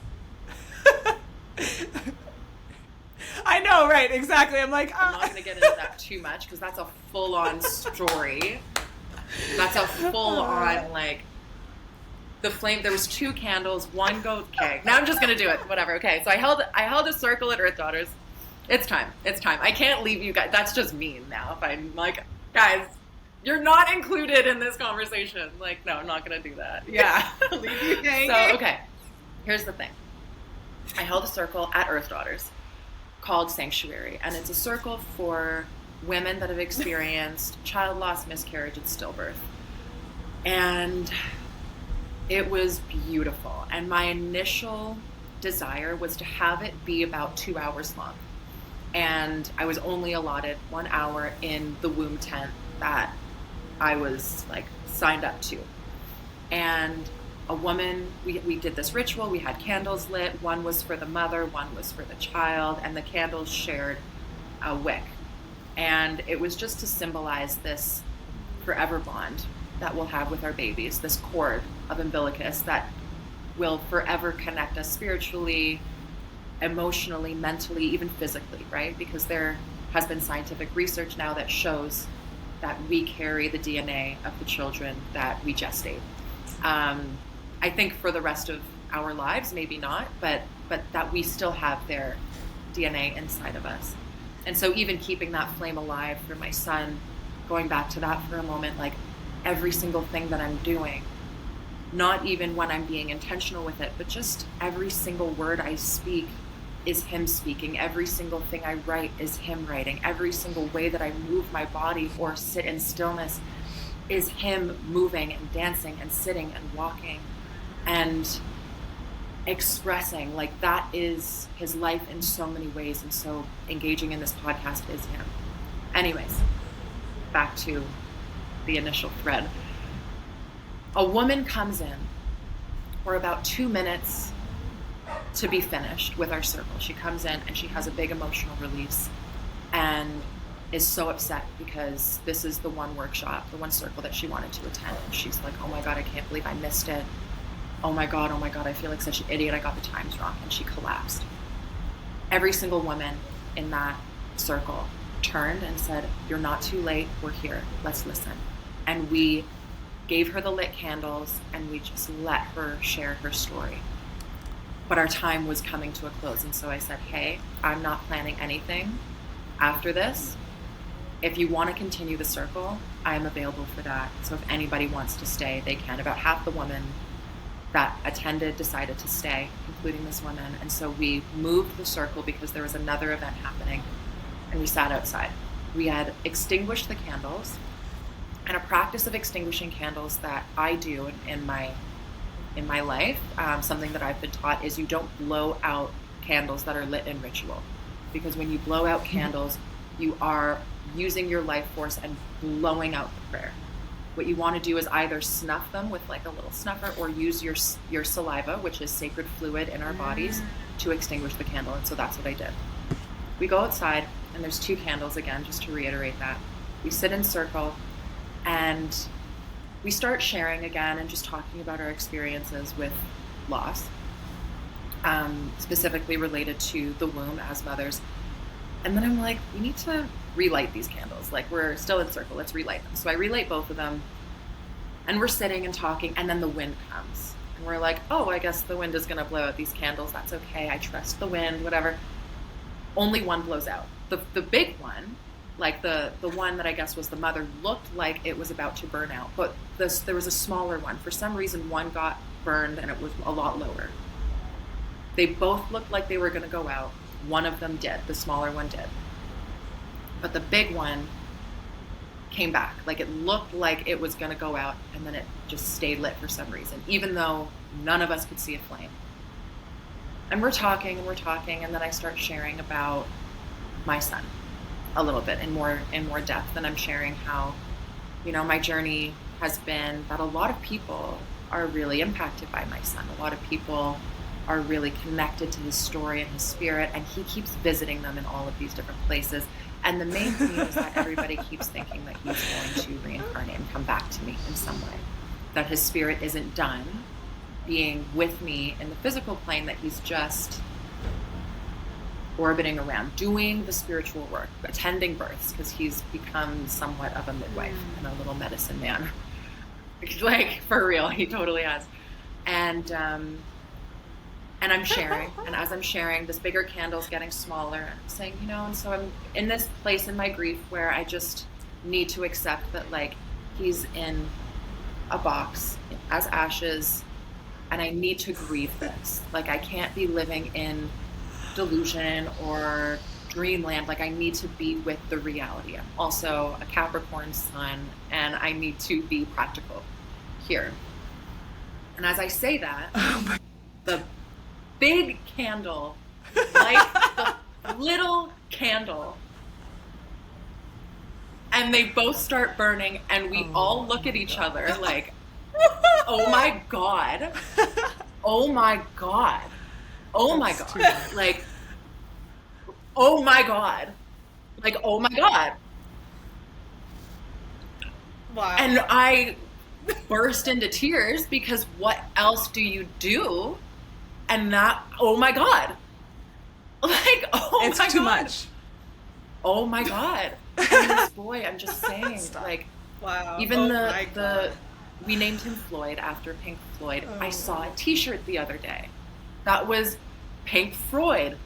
I know, right, exactly. I'm like, I'm not going to get into that too much because that's a full-on story. That's a full-on, like, the flame. There was 2 candles. One goes. Okay, now I'm just gonna do it. Whatever. Okay, so I held a circle at Earth Daughters. It's time. I can't leave you guys. That's just mean now. If I'm like, guys, you're not included in this conversation. Like, no, I'm not gonna do that. Yeah. Leave you hanging. So okay, here's the thing. I held a circle at Earth Daughters called Sanctuary, and it's a circle for women that have experienced child loss, miscarriage, and stillbirth. And it was beautiful. And my initial desire was to have it be about 2 hours long. And I was only allotted 1 hour in the womb tent that I was like signed up to. And a woman, we did this ritual, we had candles lit. One was for the mother, one was for the child, and the candles shared a wick. And it was just to symbolize this forever bond that we'll have with our babies, this cord of umbilicus that will forever connect us spiritually, emotionally, mentally, even physically, right? Because there has been scientific research now that shows that we carry the DNA of the children that we gestate. I think for the rest of our lives, maybe not, but that we still have their DNA inside of us. And so even keeping that flame alive for my son, going back to that for a moment, like every single thing that I'm doing, not even when I'm being intentional with it, but just every single word I speak is him speaking. Every single thing I write is him writing. Every single way that I move my body or sit in stillness is him moving and dancing and sitting and walking and expressing. Like, that is his life in so many ways, and so engaging in this podcast is him. Anyways, back to the initial thread. A woman comes in. We're about 2 minutes to be finished with our circle. She comes in and she has a big emotional release and is so upset because this is the one workshop, the one circle that she wanted to attend. And she's like, oh my God, I can't believe I missed it. Oh my God, I feel like such an idiot. I got the times wrong. And she collapsed. Every single woman in that circle turned and said, you're not too late. We're here. Let's listen. And we gave her the lit candles and we just let her share her story. But our time was coming to a close. And so I said, hey, I'm not planning anything after this. If you want to continue the circle, I am available for that. So if anybody wants to stay, they can. About half the women that attended decided to stay, including this woman. And so we moved the circle because there was another event happening, and we sat outside. We had extinguished the candles, and a practice of extinguishing candles that I do in my life, something that I've been taught, is you don't blow out candles that are lit in ritual. Because when you blow out candles, you are using your life force and blowing out the prayer. What you want to do is either snuff them with like a little snuffer or use your saliva, which is sacred fluid in our bodies, to extinguish the candle. And so that's what I did. We go outside and there's 2 candles again, just to reiterate that. We sit in circle and we start sharing again and just talking about our experiences with loss, specifically related to the womb as mothers. And then I'm like, we need to relight these candles. Like, we're still in circle, let's relight them. So I relight both of them and we're sitting and talking, and then the wind comes. And we're like, oh, I guess the wind is gonna blow out these candles. That's okay, I trust the wind, whatever. Only one blows out. The big one, like the one that I guess was the mother, looked like it was about to burn out. But there was a smaller one. For some reason, one got burned and it was a lot lower. They both looked like they were gonna go out. One of them did, the smaller one did. But the big one came back. Like, it looked like it was gonna go out, and then it just stayed lit for some reason, even though none of us could see a flame. And we're talking, and then I start sharing about my son a little bit in more depth. And I'm sharing how, my journey has been that a lot of people are really impacted by my son. A lot of people are really connected to his story and his spirit, and he keeps visiting them in all of these different places. And the main theme is that everybody keeps thinking that he's going to reincarnate and come back to me in some way, that his spirit isn't done being with me in the physical plane, that he's just orbiting around, doing the spiritual work, attending births, because he's become somewhat of a midwife and a little medicine man. Like, for real, he totally has. And I'm sharing, and as I'm sharing, this bigger candle's getting smaller, and I'm saying, and so I'm in this place in my grief where I just need to accept that, like, he's in a box as ashes, and I need to grieve this. Like, I can't be living in delusion or dreamland. Like, I need to be with the reality. I'm also a Capricorn sun, and I need to be practical here. And as I say that, the big candle, like the little candle, and they both start burning, and we all look at each other like, oh my God, oh my God, oh my God, like, oh my God, like, oh my God. Wow. And I burst into tears because what else do you do? And that, oh my God. Like, oh it's my too God. much. Oh my God. And this boy, I'm just saying, like, Wow. even God. we named him Floyd after Pink Floyd. I saw a t-shirt the other day that was Pink Floyd,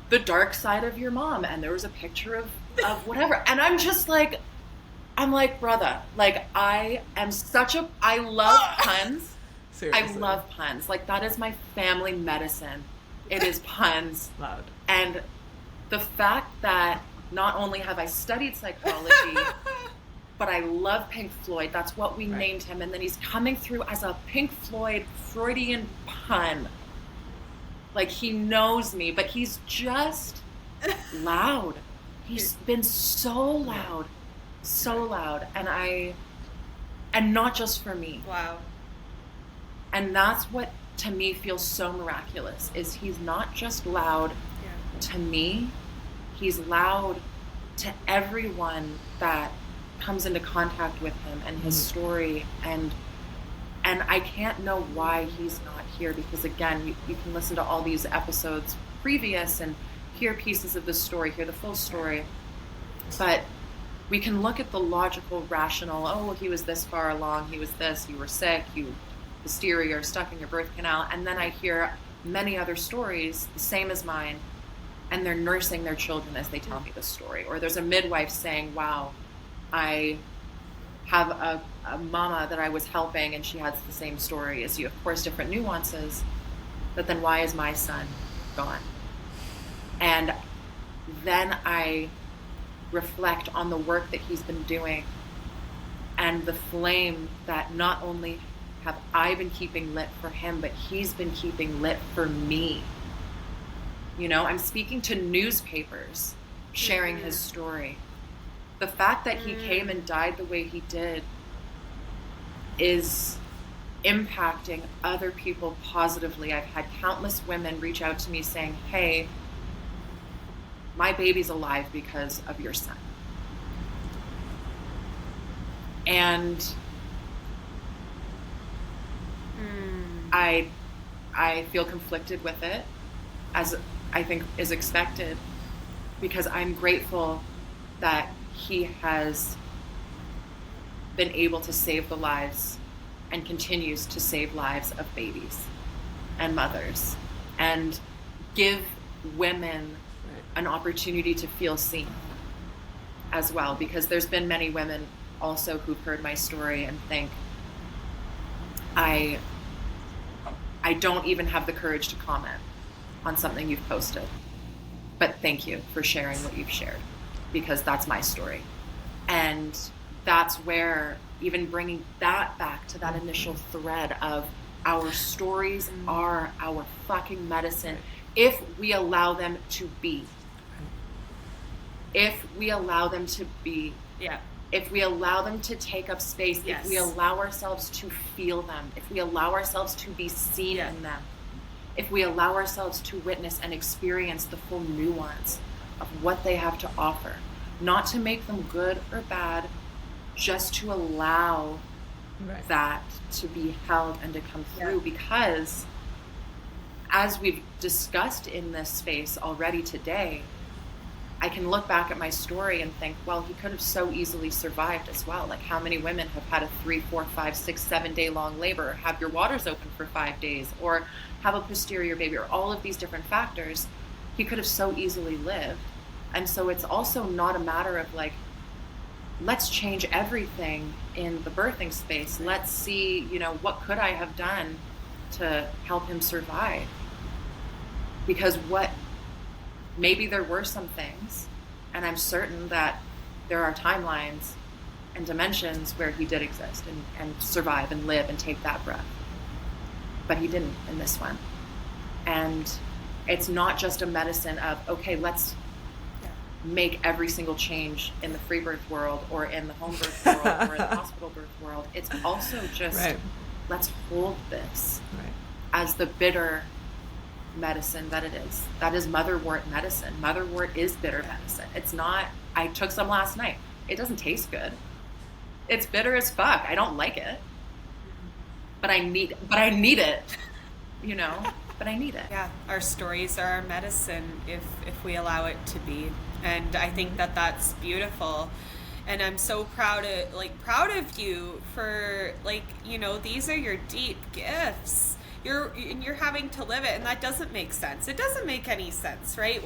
the dark side of your mom. And there was a picture of whatever. And I'm just like, brother, like, I love puns. Seriously. I love puns. Like, that is my family medicine. It is puns. Loud. And the fact that not only have I studied psychology, but I love Pink Floyd. That's what we named him. And then he's coming through as a Pink Floyd Freudian pun. Like, he knows me, but he's just loud. He's been so loud. So loud. And not just for me. Wow. And that's what, to me, feels so miraculous, is he's not just loud to me, he's loud to everyone that comes into contact with him and his story. And I can't know why he's not here, because again, you can listen to all these episodes previous and hear pieces of the story, hear the full story. But we can look at the logical, rational, oh, he was this far along, he was this, you were sick, you hysteria or stuck in your birth canal. And then I hear many other stories, the same as mine, and they're nursing their children as they tell me this story. Or there's a midwife saying, wow, I have a mama that I was helping and she has the same story as you. Of course, different nuances, but then why is my son gone? And then I reflect on the work that he's been doing and the flame that not only have I been keeping lit for him, but he's been keeping lit for me. You know, I'm speaking to newspapers, sharing his story. The fact that he came and died the way he did is impacting other people positively. I've had countless women reach out to me saying, hey, my baby's alive because of your son. And I feel conflicted with it, as I think is expected, because I'm grateful that he has been able to save the lives and continues to save lives of babies and mothers and give women an opportunity to feel seen as well, because there's been many women also who've heard my story and think, I don't even have the courage to comment on something you've posted, but thank you for sharing what you've shared, because that's my story. And that's where even bringing that back to that initial thread of our stories are our fucking medicine if we allow them to be. If we allow them to be. Yeah. If we allow them to take up space, Yes. if we allow ourselves to feel them, if we allow ourselves to be seen in them, if we allow ourselves to witness and experience the full nuance of what they have to offer, not to make them good or bad, just to allow that to be held and to come through. Because as we've discussed in this space already today, I can look back at my story and think, well, he could have so easily survived as well. Like, how many women have had a 3, 4, 5, 6, 7 day long labor, have your waters open for 5 days, or have a posterior baby, or all of these different factors? He could have so easily lived. And so it's also not a matter of like, let's change everything in the birthing space. Let's see, you know, what could I have done to help him survive? Because maybe there were some things, and I'm certain that there are timelines and dimensions where he did exist and survive and live and take that breath. But he didn't in this one. And it's not just a medicine of, okay, let's make every single change in the free birth world or in the home birth world or in the hospital birth world. It's also just, let's hold this as the bitter medicine that it is. That is motherwort medicine. Motherwort is bitter medicine. It's not, I took some last night. It doesn't taste good. It's bitter as fuck. I don't like it. but I need it, you know, but I need it. Yeah, our stories are our medicine if we allow it to be. And I think that that's beautiful. And I'm so proud of you for, like, you know, these are your deep gifts. You're having to live it, and that doesn't make sense. It doesn't make any sense, right?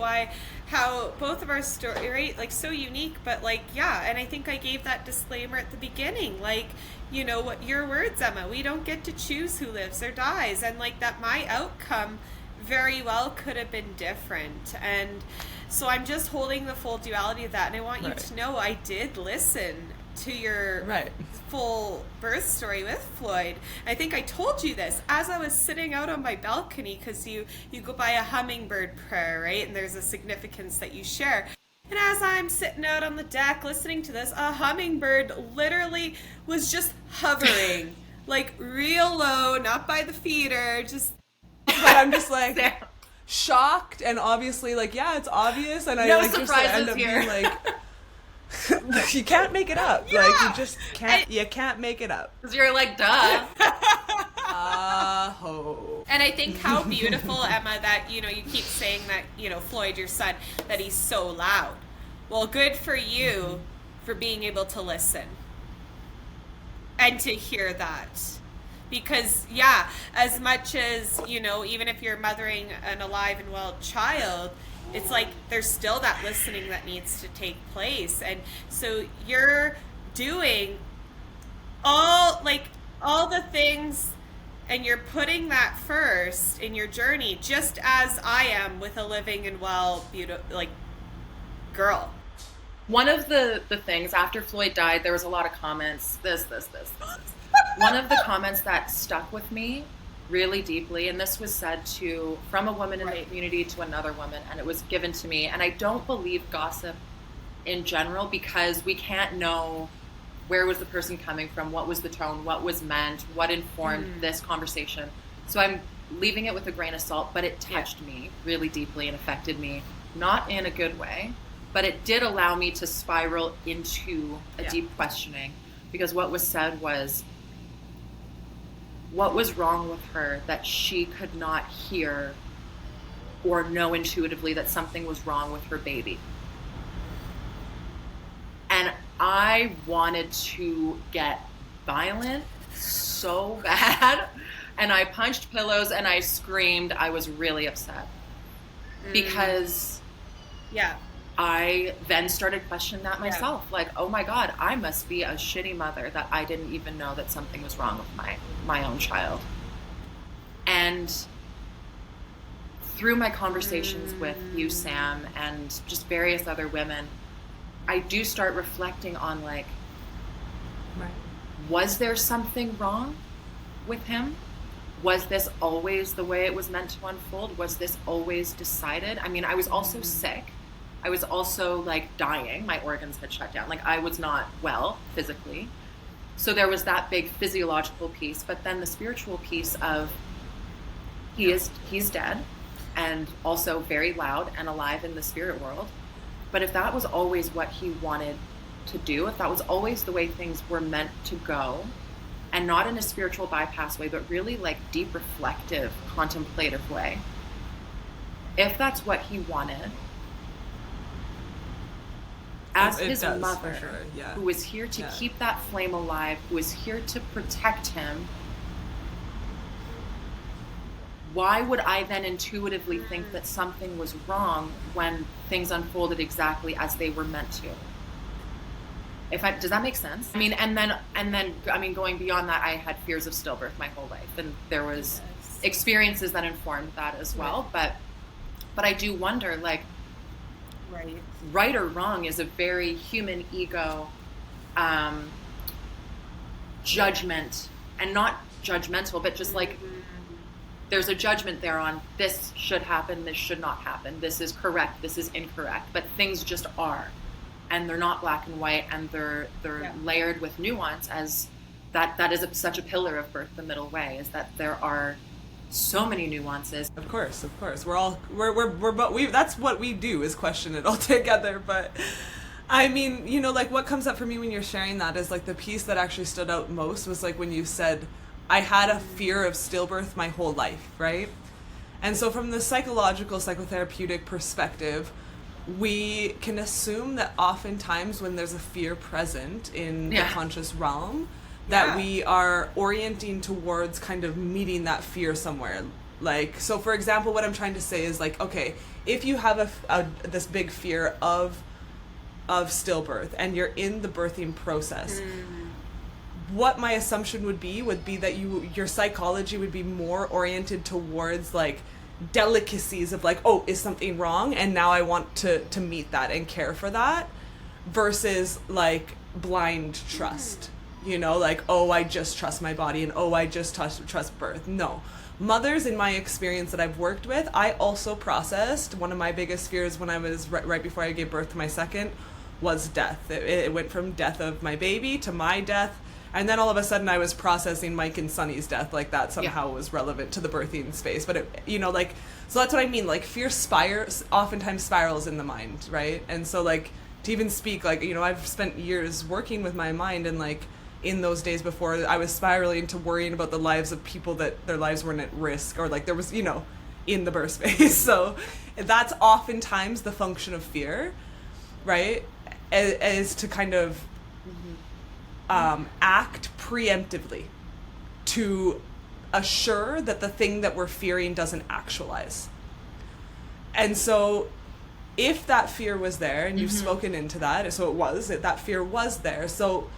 How both of our story, right, like, so unique, but like, yeah. And I think I gave that disclaimer at the beginning, like, you know, what your words, Emma, we don't get to choose who lives or dies, and like that my outcome very well could have been different. And so I'm just holding the full duality of that, and I want you to know I did listen to your full birth story with Floyd. I think I told you this as I was sitting out on my balcony, because you go by a hummingbird prayer, right? And there's a significance that you share. And as I'm sitting out on the deck listening to this, a hummingbird literally was just hovering, like real low, not by the feeder, just. But I'm just like shocked, and obviously, like, yeah, it's obvious, and I like just end up being like. You can't make it up. Yeah. Like, you just can't. You can't make it up. Because you're like, duh. And I think how beautiful, Emma, that, you know, you keep saying that, you know, Floyd, your son, that he's so loud. Well, good for you for being able to listen and to hear that. Because, yeah, as much as, you know, even if you're mothering an alive and well child, it's like there's still that listening that needs to take place. And so you're doing all the things, and you're putting that first in your journey, just as I am with a living and well, beautiful, like, girl. One of the things after Floyd died, there was a lot of comments, this. One of the comments that stuck with me really deeply, and this was said from a woman in the community to another woman, and it was given to me. And I don't believe gossip in general, because we can't know where was the person coming from, what was the tone, what was meant, what informed this conversation. So I'm leaving it with a grain of salt, but it touched me really deeply and affected me, not in a good way, but it did allow me to spiral into a deep questioning, because what was said was, what was wrong with her that she could not hear or know intuitively that something was wrong with her baby? And I wanted to get violent so bad, and I punched pillows and I screamed. I was really upset because I then started questioning that myself. Like, oh my God, I must be a shitty mother that I didn't even know that something was wrong with my own child. And through my conversations with you, Sam, and just various other women, I do start reflecting on, like, was there something wrong with him? Was this always the way it was meant to unfold? Was this always decided? I mean, I was also sick. I was also, like, dying. My organs had shut down. Like, I was not well physically. So there was that big physiological piece, but then the spiritual piece of he's dead, and also very loud and alive in the spirit world. But if that was always what he wanted to do, if that was always the way things were meant to go, and not in a spiritual bypass way, but really like deep, reflective, contemplative way, if that's what he wanted, as his mother, who was here to keep that flame alive, who was here to protect him, why would I then intuitively think that something was wrong when things unfolded exactly as they were meant to? Does that make sense? I mean, and then, I mean, going beyond that, I had fears of stillbirth my whole life, and there was experiences that informed that as well. But I do wonder, like, right or wrong is a very human ego judgment, and not judgmental, but just like there's a judgment there on this should happen, this should not happen, this is correct, this is incorrect, but things just are, and they're not black and white, and they're layered with nuance. As that is such a pillar of birth, the middle way, is that there are so many nuances. Of course. We're that's what we do, is question it all together. But I mean, you know, like, what comes up for me when you're sharing that is, like, the piece that actually stood out most was, like, when you said, I had a fear of stillbirth my whole life, right? And so from the psychological, psychotherapeutic perspective, we can assume that oftentimes when there's a fear present in the conscious realm, that we are orienting towards kind of meeting that fear somewhere. Like, so for example, what I'm trying to say is like, okay, if you have this big fear of stillbirth and you're in the birthing process, what my assumption would be that your psychology would be more oriented towards like delicacies of like, oh, is something wrong? And now I want to meet that and care for that, versus like blind trust, you know, like, oh, I just trust my body and oh, I just trust birth. No. Mothers, in my experience that I've worked with, I also processed one of my biggest fears when I was right before I gave birth to my second was death. It went from death of my baby to my death. And then all of a sudden I was processing Mike and Sunny's death, like that somehow was relevant to the birthing space. But, it, you know, like, so that's what I mean. Like, fear oftentimes spirals in the mind, right? And so, like, to even speak, like, you know, I've spent years working with my mind, and, like, in those days before, I was spiraling to worrying about the lives of people that their lives weren't at risk, or, like, there was, you know, in the birth space. So that's oftentimes the function of fear, right? Is to kind of act preemptively to assure that the thing that we're fearing doesn't actualize. And so if that fear was there, and you've spoken into that, so that fear was there, so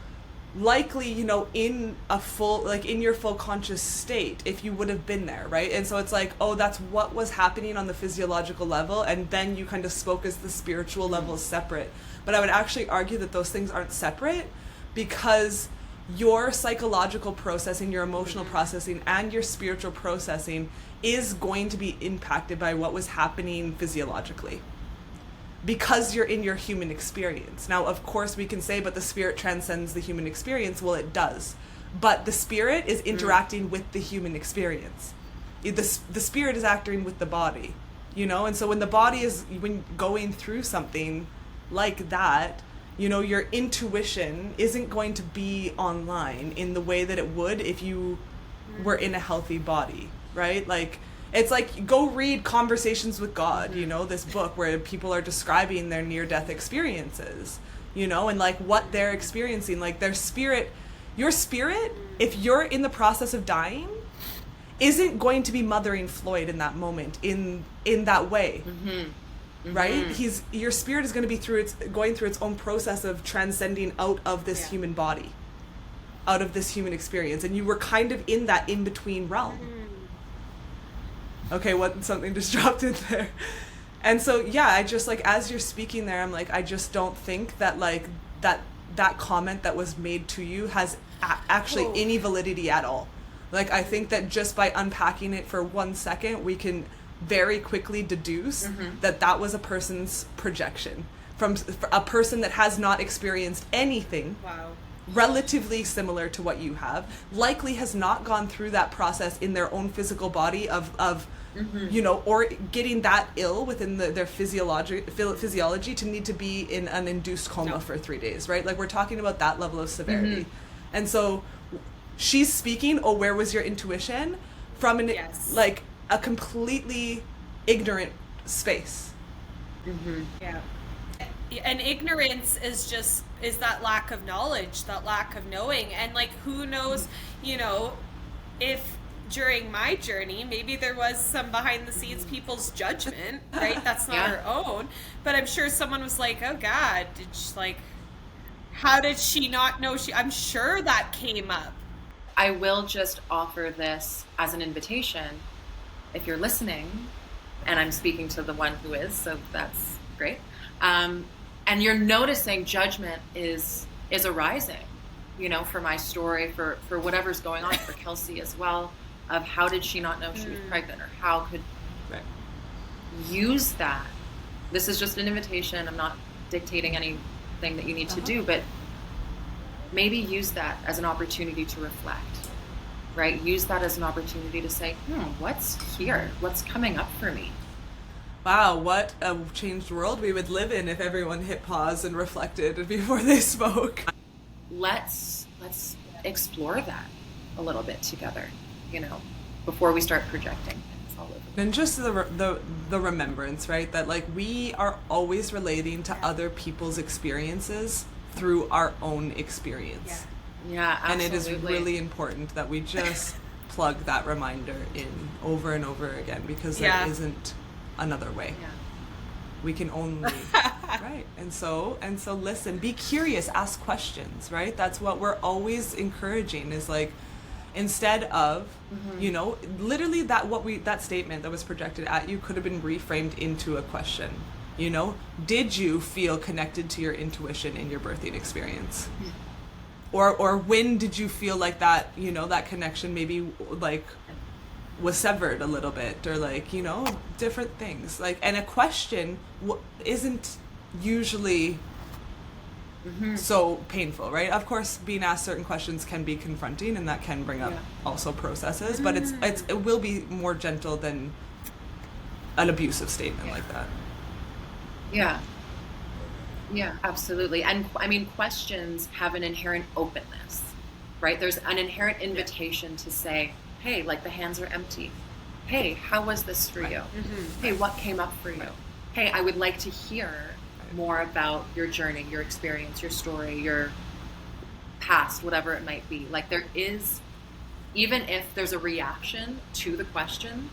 likely, you know, in your full conscious state, if you would have been there, right? And so it's like, oh, that's what was happening on the physiological level, and then you kind of spoke as the spiritual level separate. But I would actually argue that those things aren't separate, because your psychological processing, your emotional processing, and your spiritual processing is going to be impacted by what was happening physiologically, because you're in your human experience. Now, of course, we can say, but the spirit transcends the human experience. Well, it does. But the spirit is interacting with the human experience. The spirit is acting with the body, you know? And so when the body is going through something like that, you know, your intuition isn't going to be online in the way that it would if you were in a healthy body, right? Like, it's like, go read Conversations with God, you know, this book where people are describing their near-death experiences, you know, and like what they're experiencing, like your spirit, if you're in the process of dying, isn't going to be mothering Floyd in that moment in that way. Right? Your spirit is going to be going through its own process of transcending out of this human body, out of this human experience, and you were kind of in that in-between realm. Okay, something just dropped in there. And so, yeah, I just, like, as you're speaking there, I'm like, I just don't think that, like, that comment that was made to you has actually any validity at all. Like, I think that just by unpacking it for 1 second, we can very quickly deduce that was a person's projection from a person that has not experienced anything relatively similar to what you have, likely has not gone through that process in their own physical body of you know, or getting that ill within their physiology to need to be in an induced coma for 3 days, right? Like, we're talking about that level of severity. And so she's speaking, oh, where was your intuition? From like a completely ignorant space. And ignorance is that lack of knowledge, that lack of knowing. And like, who knows, you know, if during my journey, maybe there was some behind the scenes people's judgment, right? That's not her own. But I'm sure someone was like, oh God, how did she not know I'm sure that came up. I will just offer this as an invitation. If you're listening, and I'm speaking to the one who is, so that's great, and you're noticing judgment is arising, you know, for my story, for whatever's going on for Kelsey as well, of how did she not know she was pregnant, or how could use that. This is just an invitation. I'm not dictating anything that you need to do, but maybe use that as an opportunity to reflect. Right? Use that as an opportunity to say, what's here? What's coming up for me? Wow, what a changed world we would live in if everyone hit pause and reflected before they spoke. Let's explore that. a little bit together, before we start projecting things all over. And just the remembrance, right? That like we are always relating to other people's experiences through our own experience. Yeah, absolutely. And it is really important that we just plug that reminder in over and over again, because there isn't another way. Yeah. We can only right. And so listen, be curious, ask questions, right? That's what we're always encouraging, is like, instead of literally that statement that was projected at you could have been reframed into a question. Did you feel connected to your intuition in your birthing experience? Or when did you feel like that, that connection maybe like was severed a little bit, or like, different things. Like, and a question isn't usually so painful, right? Of course, being asked certain questions can be confronting, and that can bring up also processes, but it will be more gentle than an abusive statement like that. Yeah, absolutely. And I mean, questions have an inherent openness, right? There's an inherent invitation to say, hey, like, the hands are empty. Hey, how was this for you? Hey, what came up for you? Hey, I would like to hear more about your journey, your experience, your story, your past, whatever it might be. Like, there is, even if there's a reaction to the question,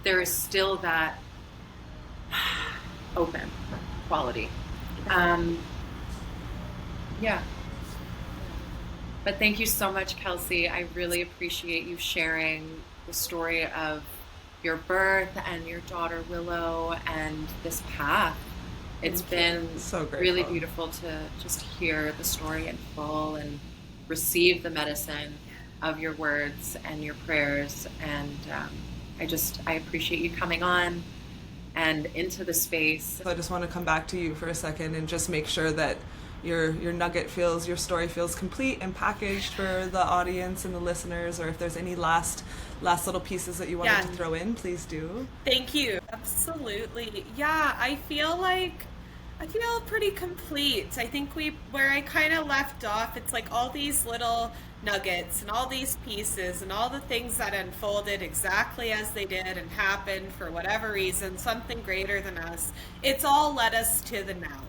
there is still that open quality. But thank you so much, Kelsey. I really appreciate you sharing the story of your birth and your daughter Willow and this path. It's been so really beautiful to just hear the story in full and receive the medicine of your words and your prayers. And I appreciate you coming on and into the space. So I just want to come back to you for a second and just make sure that your story feels complete and packaged for the audience and the listeners, or if there's any last little pieces that you wanted to throw in, please do. Thank you. Absolutely. Yeah, I feel pretty complete. I think where I kind of left off, it's like all these little nuggets and all these pieces and all the things that unfolded exactly as they did and happened for whatever reason, something greater than us. It's all led us to the now.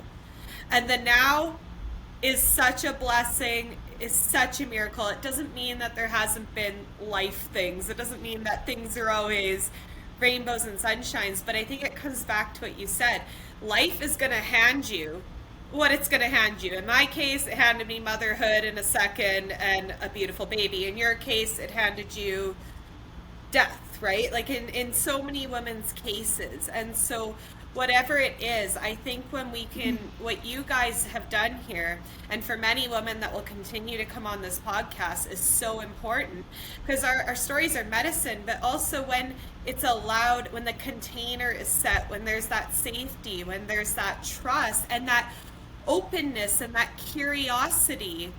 And the now is such a blessing, is such a miracle. It doesn't mean that there hasn't been life things. It doesn't mean that things are always rainbows and sunshines, but I think it comes back to what you said. Life is going to hand you what it's going to hand you. In my case, it handed me motherhood in a second and a beautiful baby. In your case, it handed you death, right? Like in so many women's cases. And so whatever it is, I think when we can, what you guys have done here, and for many women that will continue to come on this podcast, is so important, because our stories are medicine, but also when it's allowed, when the container is set, when there's that safety, when there's that trust and that openness and that curiosity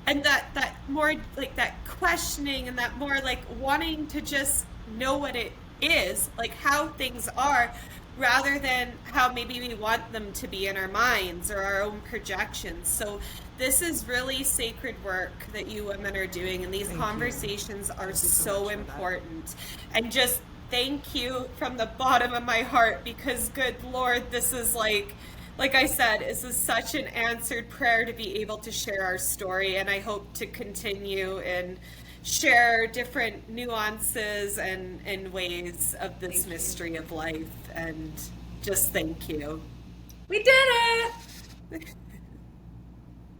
and that more like that questioning and that more like wanting to just know what it is, like how things are, rather than how maybe we want them to be in our minds or our own projections. So this is really sacred work that you women are doing, and these conversations are so important. And just thank you from the bottom of my heart, because good Lord, this is like I said, this is such an answered prayer to be able to share our story, and I hope to continue and share different nuances and ways of this mystery of life. And just thank you. We did it!